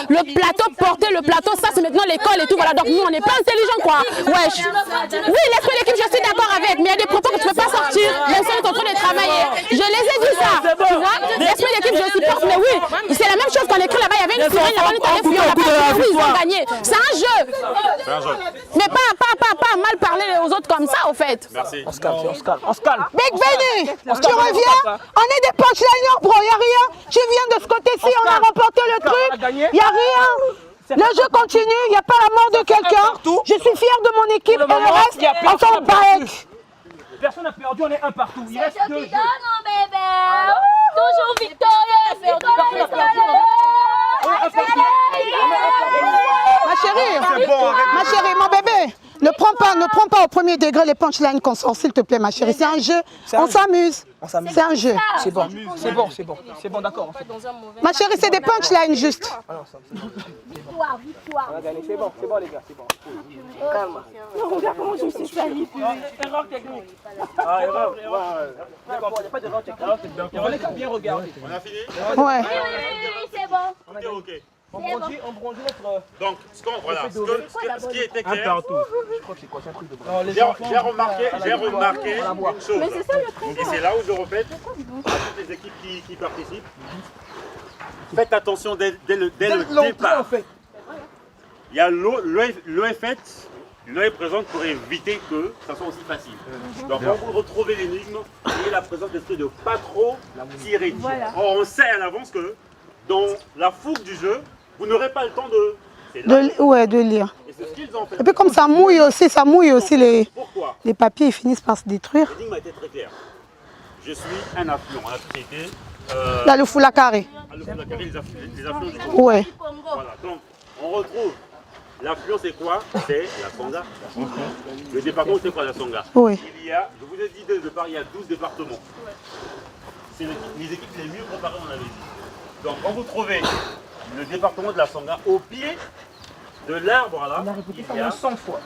le plateau, porter le plateau. Ça, c'est maintenant l'école et tout. Voilà. Donc nous, on n'est pas intelligents, quoi. Wesh. Oui, l'esprit d'équipe, je suis d'accord avec. Mais il y a des propos que tu ne peux pas sortir. Même si on est en train de travailler. Je les ai dit ça. Tu vois, l'esprit d'équipe, je supporte. Mais oui, c'est la même chose qu'on écrit là-bas. Il y avait une sirène là-bas, on est allé fouiller. Oui, ils ont gagné. C'est un jeu. Mais pas mal parler aux autres comme ça, au fait. Merci. On se calme. Big Benny, tu reviens? On est des punchliners, bro. Il n'y a rien. Tu viens de ce côté-ci, on a remporté le truc. Il n'y a rien. Le jeu continue, il n'y a pas la mort de quelqu'un. Je suis fière de mon équipe et le reste, on s'en bat. Personne n'a perdu, on est un partout. Il reste deux jeux. mon bébé. Toujours victorieux. Ma chérie, mon bébé, ne prends pas au premier degré les punchlines qu'on sort, s'il te plaît, ma chérie. C'est un jeu, on s'amuse. C'est un jeu. C'est bon, d'accord. Ma chérie, c'est des punchlines juste. Victoire. C'est bon, les gars, c'est bon. Calme. Non, regarde comment je me suis salie. Erreur technique. Erreur. D'accord, il n'y a pas d'erreur technique. Il fallait bien regarder. On a fini? Ouais. Oui, c'est bon. Ok. On brandit notre... Donc, ce qui était clair, Je crois que c'est quoi, c'est un truc de j'ai remarqué une chose. Et c'est là où je répète à toutes les équipes qui participent. Faites attention dès le départ. Il y a l'eau est faite, l'eau est présente pour éviter que ça soit aussi facile. Donc quand vous retrouvez l'énigme, il y a la présence d'esprit de pas trop tirer. Or, on sait à l'avance que dans la fougue du jeu, vous n'aurez pas le temps de lire. Et c'est ce qu'ils ont fait. Et puis comme ça mouille aussi les papiers, ils finissent par se détruire. L'énigme a été très claire. Je suis un affluent à la société. Là, le Foulakari. Les affluents du Congo. Ouais. Voilà, donc on retrouve l'affluent, c'est quoi? C'est la Sangha. Le département, c'est quoi la Sangha? Oui. Il y a, je vous ai dit dès le départ, il y a 12 départements. C'est les équipes les mieux préparées, on avait dit. Donc quand vous trouvez le département de la Sangha au pied de l'arbre là, on a répété ça 100 fois.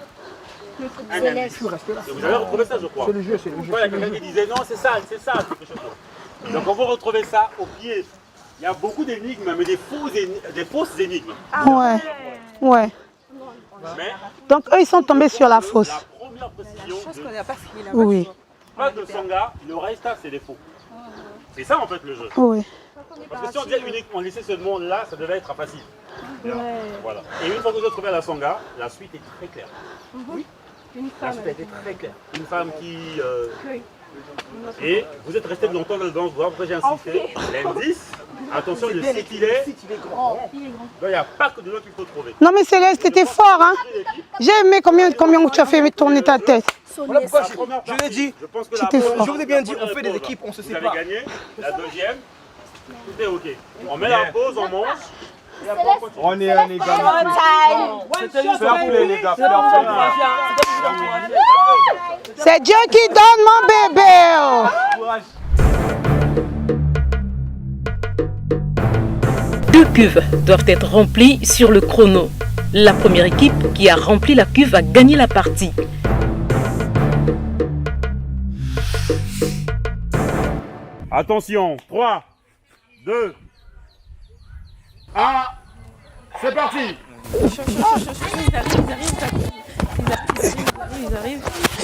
un indice. Vous avez retrouvé ça, je crois. C'est le jeu, c'est le jeu. Il y a quelqu'un qui disait non, c'est ça, quelque chose. Donc on va retrouver ça au pied. Il y a beaucoup d'énigmes, mais des fausses énigmes. Ouais. Mais donc eux, ils sont tombés sur la fausse. la première précision, Oui. pas de Sangha, le reste, c'est des faux. C'est ça en fait le jeu. Oui. Parce que si on disait uniquement laisser ce monde-là, ça devait être facile. Voilà. Et une fois que vous avez trouvé la Sangha, la suite est très claire. Oui. La suite est très claire. Une femme qui... Et vous êtes resté longtemps là-dedans, vous voyez pourquoi j'ai insisté. L'indice, attention, le site il est grand. Donc il n'y a pas que de l'autre qu'il faut trouver. Non mais Céleste, t'étais fort, hein. J'ai aimé combien tu as fait tourner ta tête. Voilà pourquoi je l'ai dit. Je vous ai bien dit, on fait des équipes, on se vous sépare. avez gagné, la deuxième, tout est ok. On met la pause, on mange. Et après on continue. On est un égal. Fair play les gars, fair play. C'est Dieu qui donne mon bébé. Deux cuves doivent être remplies sur le chrono. La première équipe qui a rempli la cuve a gagné la partie. Attention, 3, 2, 1, c'est parti.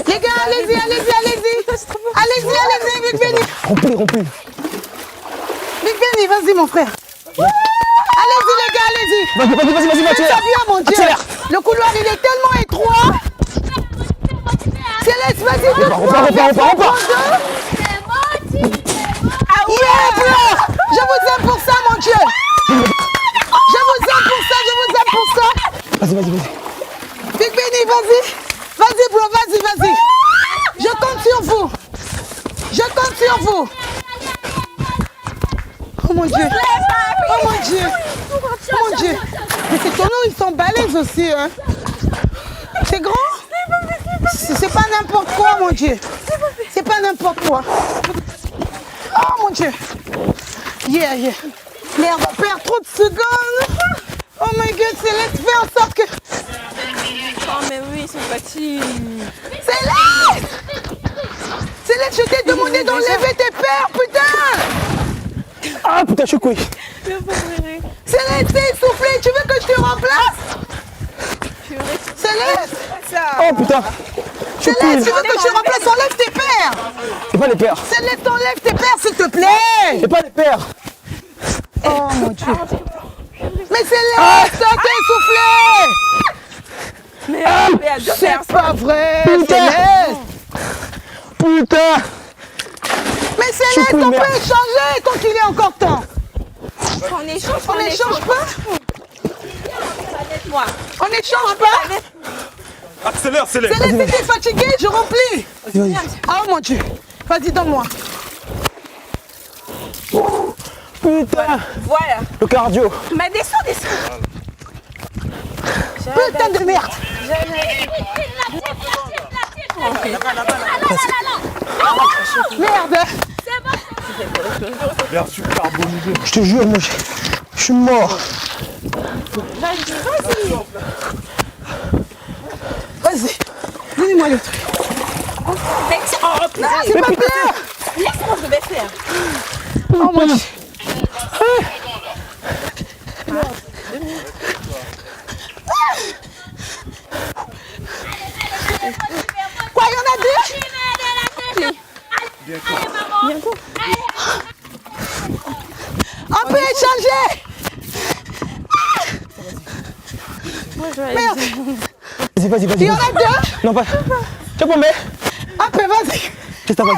Les gars, allez-y. Big Benny. Remplis. Big Benny, vas-y mon frère. Allez-y les gars, allez-y. Vas-y, Mathieu. Ça vient, mon Dieu. Accélère. Le couloir, il est tellement étroit. Céleste, vas-y, deux fois. Yeah, bro. Je vous aime pour ça, mon Dieu. Je vous aime pour ça. Vas-y. Big Benny, vas-y. Vas-y, bro, vas-y. Je compte sur vous. Oh mon Dieu. Mais ces tonneaux, ils sont balèzes aussi, hein. C'est grand. C'est pas n'importe quoi, mon Dieu. C'est pas n'importe quoi. Oh mon Dieu. Yeah. Merde, on perd trop de secondes. Oh my God, Céleste, fais en sorte que... Oh mais oui, c'est facile. Céleste, je t'ai demandé d'enlever tes pères, putain. Ah putain, je suis couille. Céleste, t'es essoufflé, tu veux que je te remplace? Céleste. Oh putain. Céleste, tu veux que je te remplace? Enlève tes pères. C'est pas les pères. Céleste, enlève tes pères, s'il te plaît. C'est pas les pères. Oh mon Dieu. Mais Céleste, t'es essoufflé. C'est pas vrai, Céleste. Putain. Mais Céleste, on peut échanger tant qu'il est encore temps. On échange pas. On n'échange pas. Accélère. Céleste, t'es fatiguée, je remplis. Vas-y. Oh mon Dieu. Vas-y, donne-moi. Putain. Voilà. Le cardio. Mais descends. Putain de merde. Merde. Vertu carbonisée. Je te jure, moi, je suis mort. Vas-y. Donnez-moi le truc. C'est pas clair. Laisse-moi, je vais faire. Oh mon Dieu. Quoi, il y en a deux? Bientôt. On peut échanger. Merde. Vas-y. Il y en a deux? Non, pas. Tu as combien? Un peu, vas-y. C'est ça, vas-y.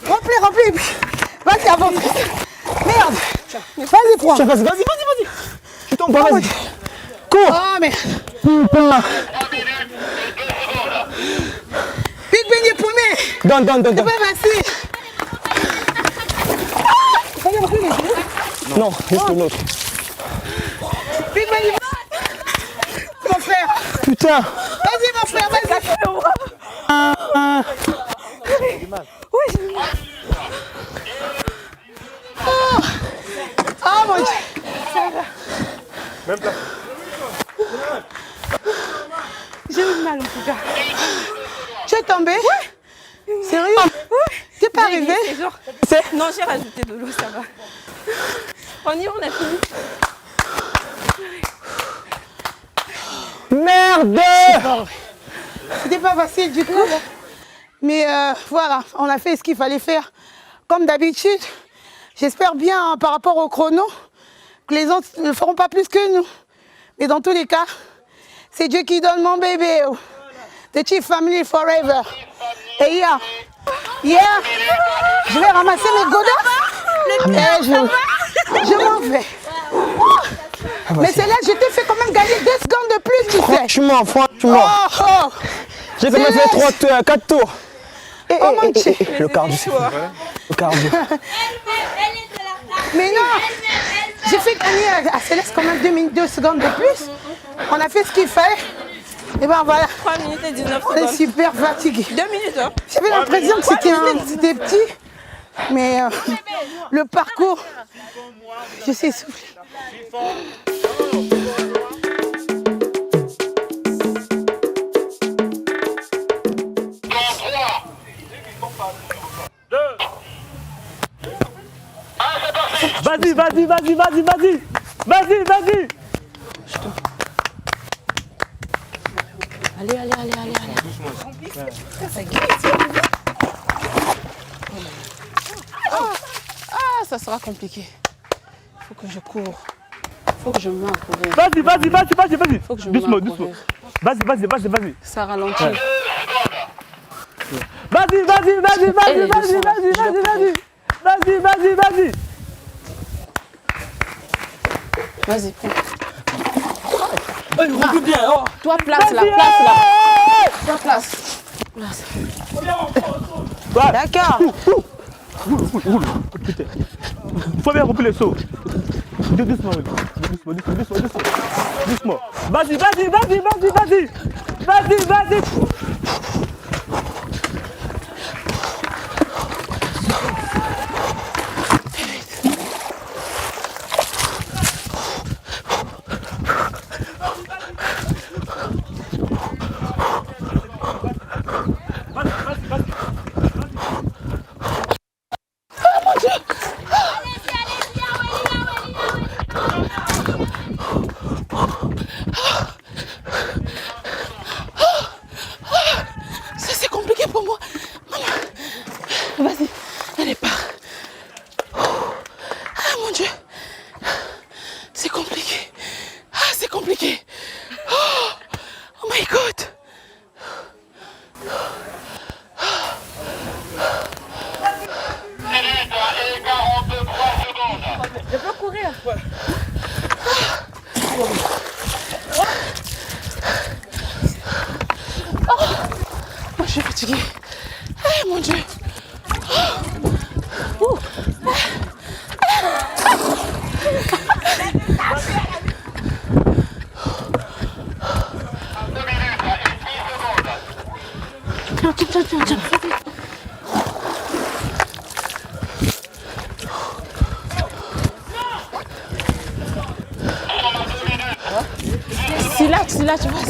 Remplis. Vas-y, avance. Merde. Vas-y, prends. Vas-y. Tu tombes pas, vas-y. Cours. Oh, merde. Putain. Big Benny Poumé. Donne. C'est pas facile. Non, juste l'autre. Big Benny. Mon frère. Putain. Vas-y, mon frère, vas-y. Oh mon Dieu. Même place. J'ai eu mal en tout cas. Tu es tombé? Oui. Sérieux? Oui. T'es pas arrivé? Non, j'ai rajouté de l'eau, ça va. On y est, on a fini. Merde! C'était pas facile du coup. Mais voilà, on a fait ce qu'il fallait faire. Comme d'habitude, j'espère bien par rapport au chrono que les autres ne feront pas plus que nous. Mais dans tous les cas, c'est Dieu qui donne mon bébé. The Chief Family Forever. Et hier, je vais ramasser mes godasses et je m'en vais. Mais c'est là que je t'ai fait quand même gagner 2 secondes de plus, tu sais. Franchement. J'ai quand même fait 4 tours. Oh mon Dieu. Le cardio. Le cardio. Mais non, j'ai fait gagner à Céleste quand même 2 secondes de plus. On a fait ce qu'il fallait. Et ben voilà. 3 minutes et 19 secondes. On est super fatigué. 2 minutes. Hein. J'avais l'impression que c'était petit. Mais le parcours, je suis essoufflée. Vas-y. Allez. Ça sera compliqué. Faut que je cours. Faut que je me mette à courir. Vas-y. Faut que je me mette à Doucement. courir. Vas-y. Ça ralentit. Vas-y. Vas-y, prends. Recule bien. Toi, place là. Toi, place. D'accord. Roule. Putain. Faut bien reculer le saut. Doucement. Vas-y. Ça c'est compliqué pour moi. Vas-y, allez, pars. Ah mon Dieu. C'est compliqué. C'est compliqué. Oh my God. Je peux courir. Je suis fatiguée. Mon Dieu. Tiens. Silat, tu vois.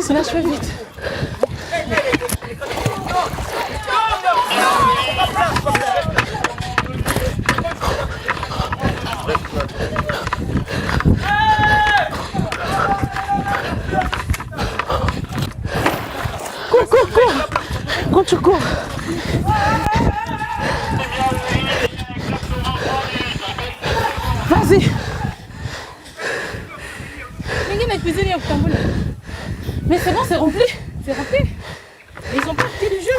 Silat, je fais vite. Quand tu cours. Vas-y. Mais c'est bon, c'est rempli. Ils ont pas quitté du jeu.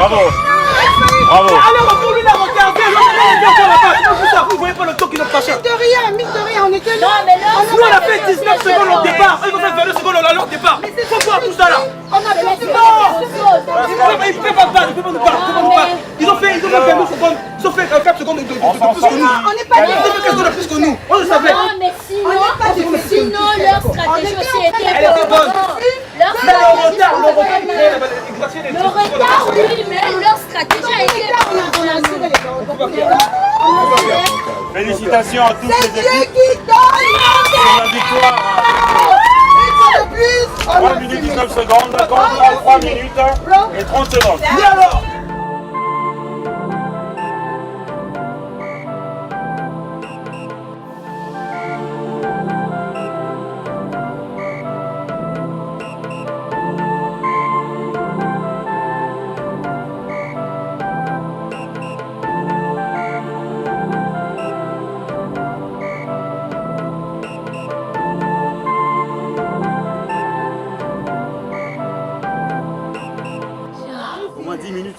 Bravo. Bravo. Allez, retourne lui la regarder. Vous voyez pas le temps qu'il a passé. Mine de rien, on était là. Nous, on a fait 19 secondes au départ. Ils vont faire 22 secondes au départ. Il faut voir tout ça là. On a fait Ils ne peuvent pas battre, ils ne peuvent pas nous battre. Ils ont fait 22 secondes. Ils ont fait 4 secondes de plus que nous. On n'est pas Ils ont fait 4 secondes de plus que nous. On le savait. Non, mais sinon leur stratégie aussi était Elle était bonne. Mais le retard, oui, mais leur stratégie a été Félicitations à toutes les équipes pour la victoire. 3 minutes 19 secondes contre 3 minutes et 30 secondes.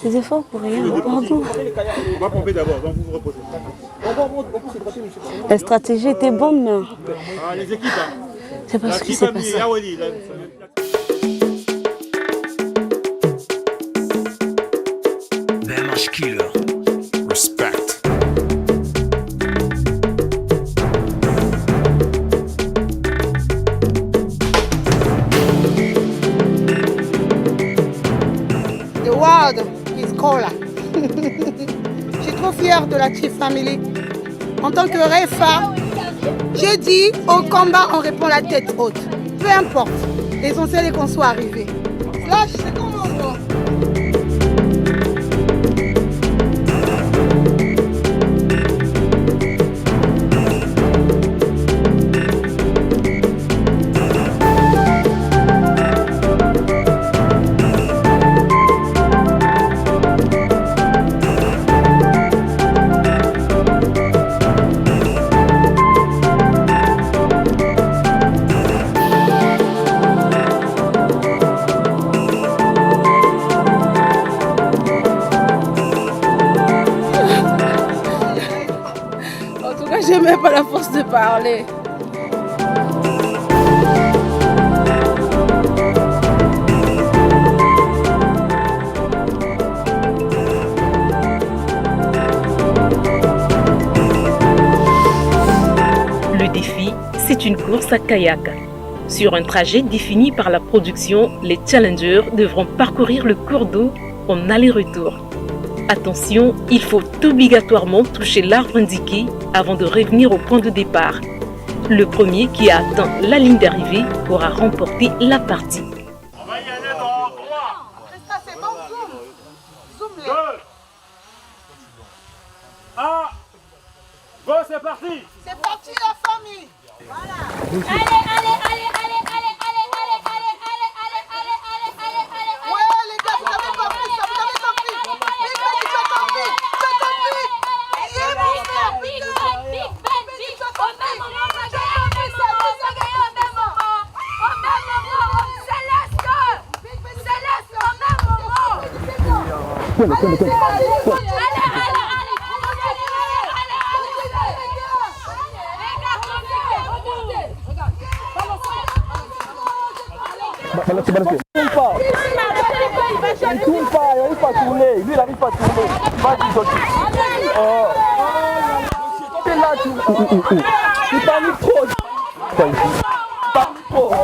Des efforts pour rien, pardon. On va pomper d'abord, donc vous vous reposez. La stratégie était bonne, mais... Ah, les équipes, hein. C'est parce que c'est pas ça. Damage killer. Respect. The world is Kola. Je suis trop fière de la Chief Family. En tant que refa, j'ai dit au combat on répond la tête haute. Peu importe, l'essentiel est qu'on soit arrivé. Là, je sais comment on va. Je n'ai pas la force de parler. Le défi, c'est une course à kayak. Sur un trajet défini par la production, les challengers devront parcourir le cours d'eau en aller-retour. Attention, il faut obligatoirement toucher l'arbre indiqué avant de revenir au point de départ. Le premier qui a atteint la ligne d'arrivée aura remporté la partie. On va y aller dans 3, 2, 1. Go, c'est parti. C'est parti la famille. Voilà. Allez. Ouais les gars, vous avez compris, ça vous avez compris. Big Ben, tu as compris. Il tourne pas, il n'arrive pas à tourner. Lui, il n'arrive pas à tourner. Vas-y, sorti. Oh. C'est là, tu. Il panique trop. Il panique trop.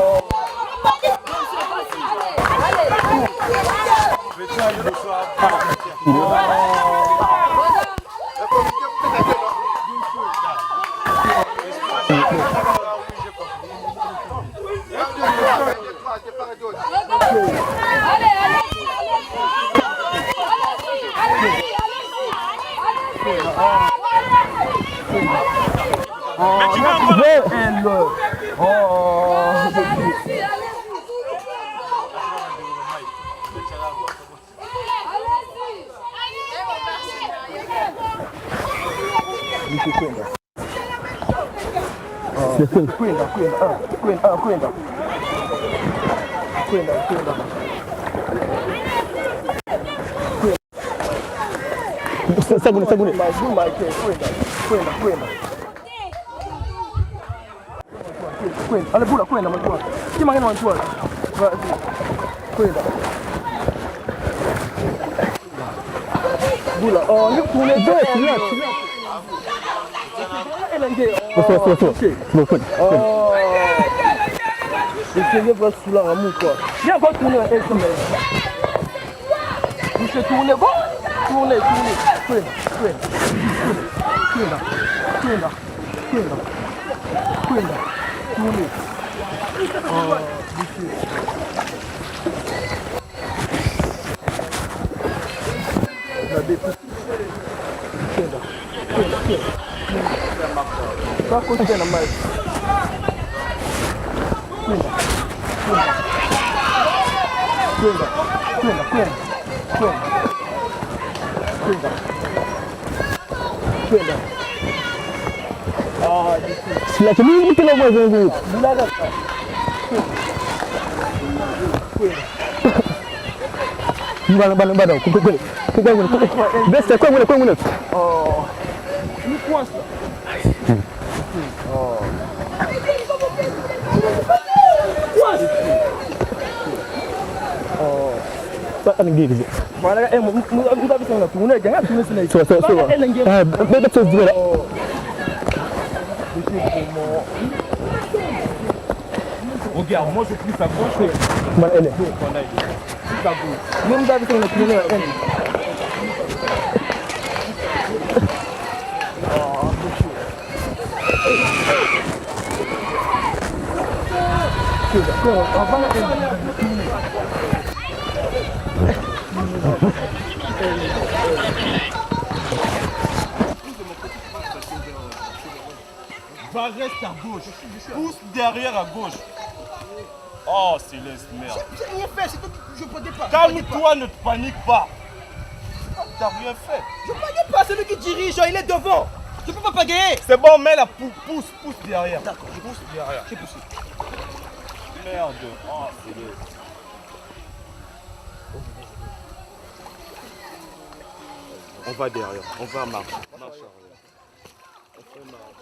Allez, boula, kwenda mwanangu. Qui m'a rien toi. Vas-y. Kwenda. Boula, oh, ni tourner deux, tu là. Oh. Je vais sous la ramou quoi. Viens encore tourner un semaine. Je tourner bon. Tourner. Kwenda. Tourner. Oh, monsieur. La dépense. Kwenda. Pas côté la main. Kwenda. Ah, Sila kini kita nak buat ni. Bila dah. Bana. Kau. Best kau boleh. Oh. Ni puas. Oh. Oh. Tak ada gigi. Mana muda bisa nak tuna jangan tuna sini. So. Betul juga. Regarde, moi je pousse à gauche. Mana ini? Pousse à gauche. Même dah bisa nak tuna ini. Va, reste à gauche. Pousse derrière à gauche. Oh, Céleste, merde. J'ai rien fait, c'est toi que je ne pas. Calme-toi, ne te panique pas. T'as rien fait. Je ne panique pas, c'est lui qui dirige, il est devant. Je ne peux pas pagayer. C'est bon, mets la pousse derrière. D'accord, je pousse derrière. J'ai poussé. Merde. Oh, Céleste. On va derrière, on va marcher. Marche arrière. On fait marche.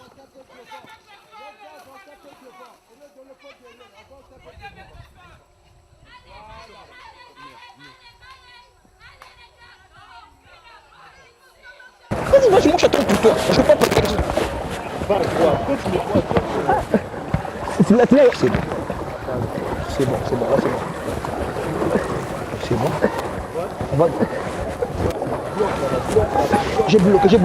Vas-y, moi je t'attends pour toi. Je ne peux pas protéger. Va, toi, continue, toi. C'est bon. C'est bon, là c'est bon. C'est bon. On va. J'ai bloqué.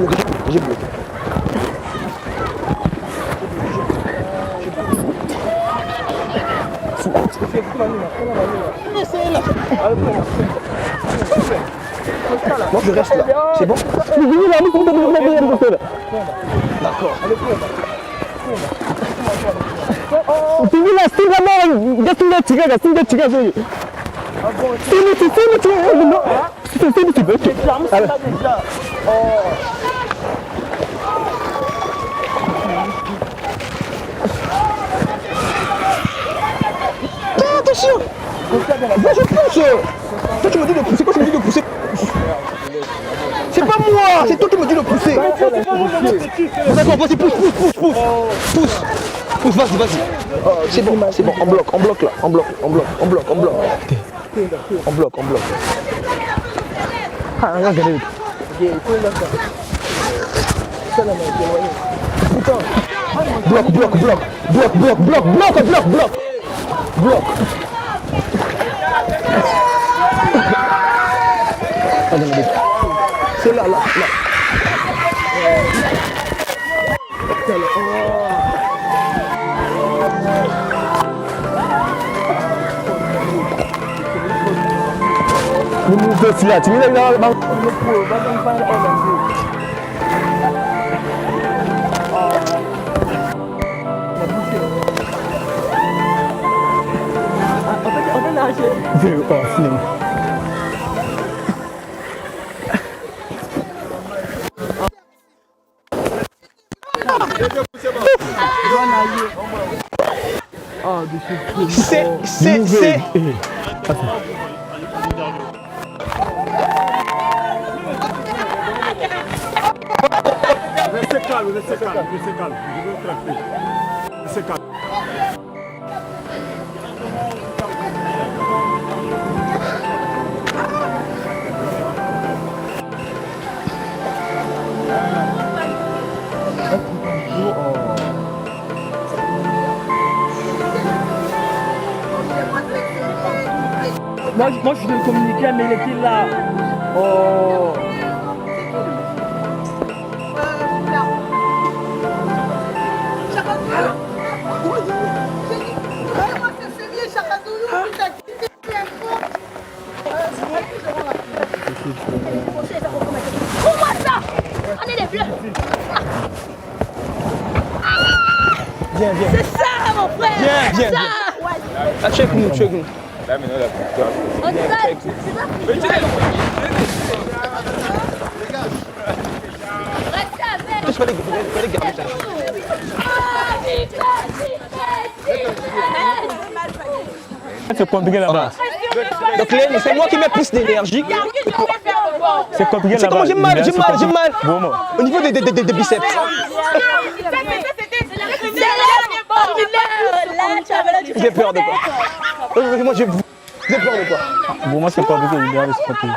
Moi je reste là, c'est bon? D'accord. Attention! Moi je pousse! Toi tu me dis de pousser, quand tu me dis de pousser. C'est pas moi, c'est toi qui me dis de pousser. D'accord, vas-y, pousse. Pousse, vas-y. C'est bon, on bloque là. On bloque. Ah, regarde. Putain. Bloc. C'est là. C'est calme, restez calme. Je veux tranquille. Restez calme. Moi, je dois communiquer, mais il était là. Oh. Trouve-moi ça. On est des bleus. Viens, viens. C'est ça, mon frère. Viens, viens, Ça. Ah, check-nous, check-nous. On y va. Reste avec. Je fallait garder ça. C'est compliqué là-bas. Donc Léon, c'est moi qui mets plus d'énergie. C'est compliqué C'est là-bas. comment j'ai mal. Bon, Au niveau des biceps. J'ai peur de quoi? Moi j'ai peur de quoi? Bon, moi c'est compliqué, il doit respecter.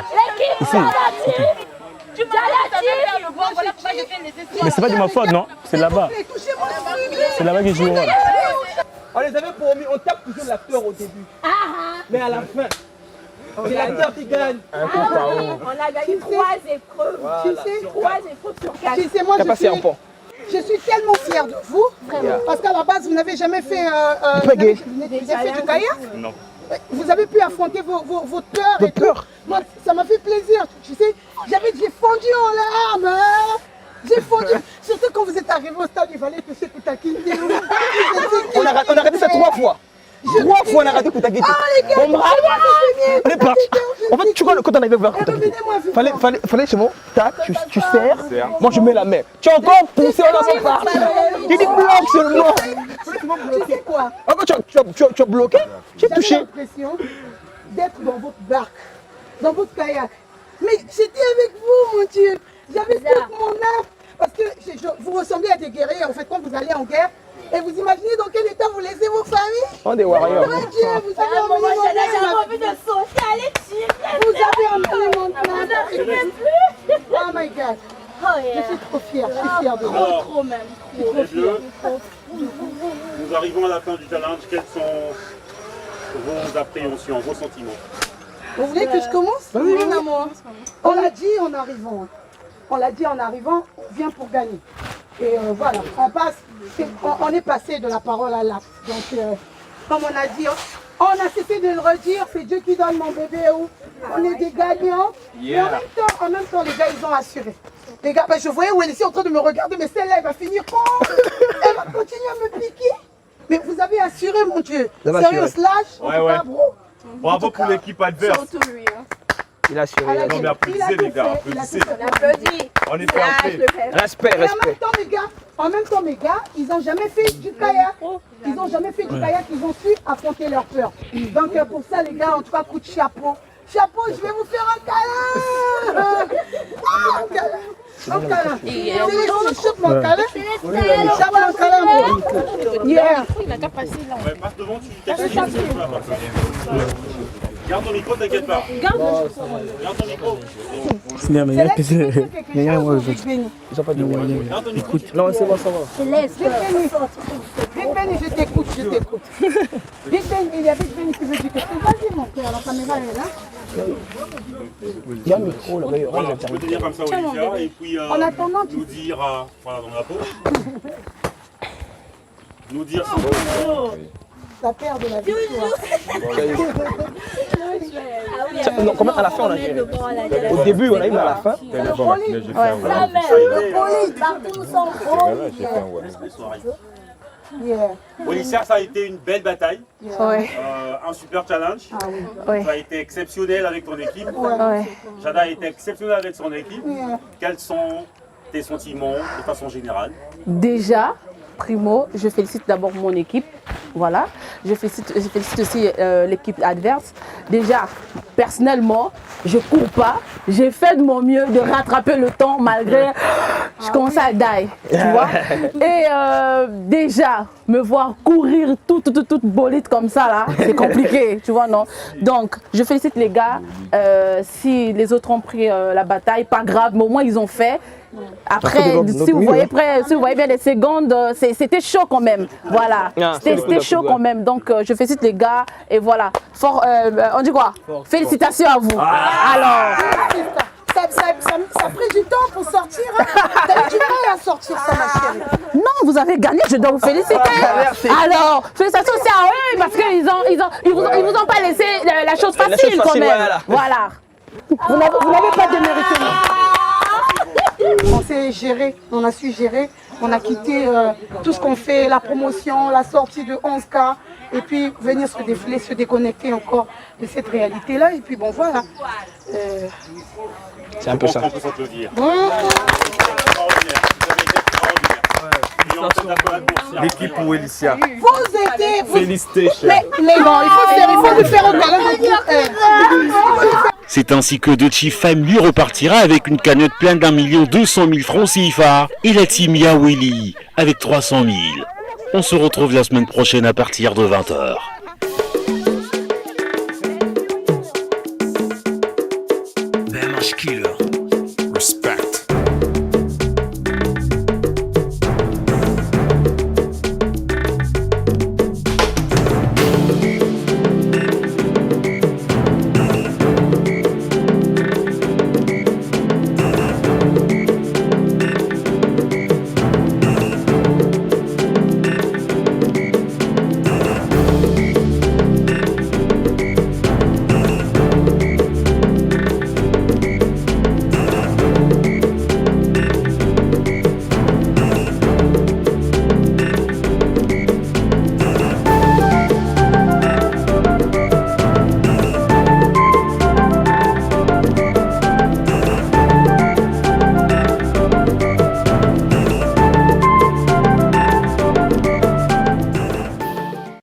Ici. Mais c'est pas de ma faute, non? C'est là-bas. C'est là-bas que je joue. On les avait promis, on tape toujours la peur au début. Mais à la fin, c'est la peur qui gagne. On a gagné 3 épreuves. Tu sais, 3 épreuves sur 4. Tu sais, moi, je suis tellement fière de vous, parce qu'à la base, vous n'avez jamais fait, vous avez fait du kayak. Non. Vous avez pu affronter vos peurs et tout. Moi, ça m'a fait plaisir. Tu sais, j'ai fondu en larmes. Hein. J'ai fondu. Surtout quand vous êtes arrivé au stade, il fallait toucher Koutakiti. On a raté ça 3 fois. 3 fois on a raté Koutakiti. Ah les gars, on est parti. En fait, tu vois, quand on arrive vers Koutakiti, fallait chez moi, tac, tu serres, moi je mets la main. Tu as encore poussé, on a pas parti. Il dit bloque seulement. Tu sais quoi? Encore tu as bloqué, j'ai touché. J'avais l'impression d'être dans votre barque, dans votre kayak. Mais j'étais avec vous, mon Dieu. J'avais toute mon âme. Parce que vous ressemblez à des guerriers, en fait, quand vous allez en guerre. Et vous imaginez dans quel état vous laissez vos familles? On est des warriors. Mon Dieu, vous avez emmené mon âme. J'avais envie de sauter, aller tirer. Vous avez emmené mon âme. Oh my God. Je suis trop fière, je suis fière de vous. Trop même. Les Bleus, nous arrivons à la fin du challenge. Quelles sont vos appréhensions, vos sentiments? Vous voulez que je commence? Oui, maman. On l'a dit en arrivant. On l'a dit en arrivant, on vient pour gagner. Et voilà, on est passé de la parole à l'acte. Donc, comme on a dit, on a cessé de le redire, c'est Dieu qui donne mon bébé. On est des gagnants. Mais en même temps, les gars, ils ont assuré. Les gars, je voyais où elle était en train de me regarder, mais celle-là, elle va finir quand? Elle va continuer à me piquer. Mais vous avez assuré, mon Dieu. Sérieux, slash, Ouais. Bravo pour l'équipe adverse. Surtout lui. Il a assuré. Non mais applaudissez les gars, applaudissez. On applaudit. On est parfait. Respect, Et en même temps, mes gars, ils n'ont jamais fait du kayak. Ils n'ont jamais fait du kayak, ils ont su affronter leur peur. Donc pour ça, les gars, en tout cas, coup de chapeau. Chapeau, je vais vous faire un câlin. Un câlin. Un câlin. Je chope mon câlin. Je chope mon câlin. Yeah. Il n'a qu'à passer là. Ouais, passe devant, tu t'excuses. Garde ton micro, t'inquiète pas. Garde ton micro. Il y a Ils sont pas de moyens. Écoute. Non, c'est bon, ça va. Big Ben, je t'écoute. Big Ben, il y a Big Ben qui veut dire quelque chose. Vas-y, mon frère, la caméra est là. Il y a un micro là-bas, il y aura des Tu peux tenir comme ça, Olivia, et puis En attendant, nous dire, voilà, dans la peau. Nous dire la paire de la victoire. Non, comment à la fin on a géré? Au début on a eu, mais à la fin. Olivia, ça a été une belle bataille. Un super challenge. Ça a été exceptionnel avec ton équipe. Jada a été exceptionnelle avec son équipe. Quels sont tes sentiments de façon générale? Déjà, primo, je félicite d'abord mon équipe. Voilà. Je félicite aussi l'équipe adverse. Déjà, personnellement, je ne cours pas. J'ai fait de mon mieux de rattraper le temps malgré je commençais à die, tu vois. Et déjà, me voir courir toute bolide comme ça, là, c'est compliqué, tu vois, non. Donc, je félicite les gars. Si les autres ont pris la bataille, pas grave, mais au moins ils ont fait. Après, si vous voyez bien les secondes, c'était chaud quand même. Voilà, c'était chaud quand même. Donc, je félicite les gars. Et voilà, on dit quoi? Félicitations à vous. Alors... Ça a pris du temps pour sortir. Hein. T'as eu du mal à sortir ça, ma chérie. Non, vous avez gagné, je dois vous féliciter. Merci. Alors, félicitations aussi à eux parce qu'ils vous ont pas laissé la chose facile quand même. Voilà. Vous n'avez pas démérité. On s'est géré, on a su gérer. On a quitté tout ce qu'on fait, la promotion, la sortie de 11K. Et puis venir se défiler, se déconnecter encore de cette réalité-là. Et puis bon, voilà. C'est un peu ça. L'équipe pour Elicia. Vous étiez... Félicitations. Mais non, il faut lui faire un câlin. C'est ainsi que Dochi Family repartira avec une cagnotte pleine d'1 200 000 francs CFA et la team Yaweli avec 300 000. On se retrouve la semaine prochaine à partir de 20h.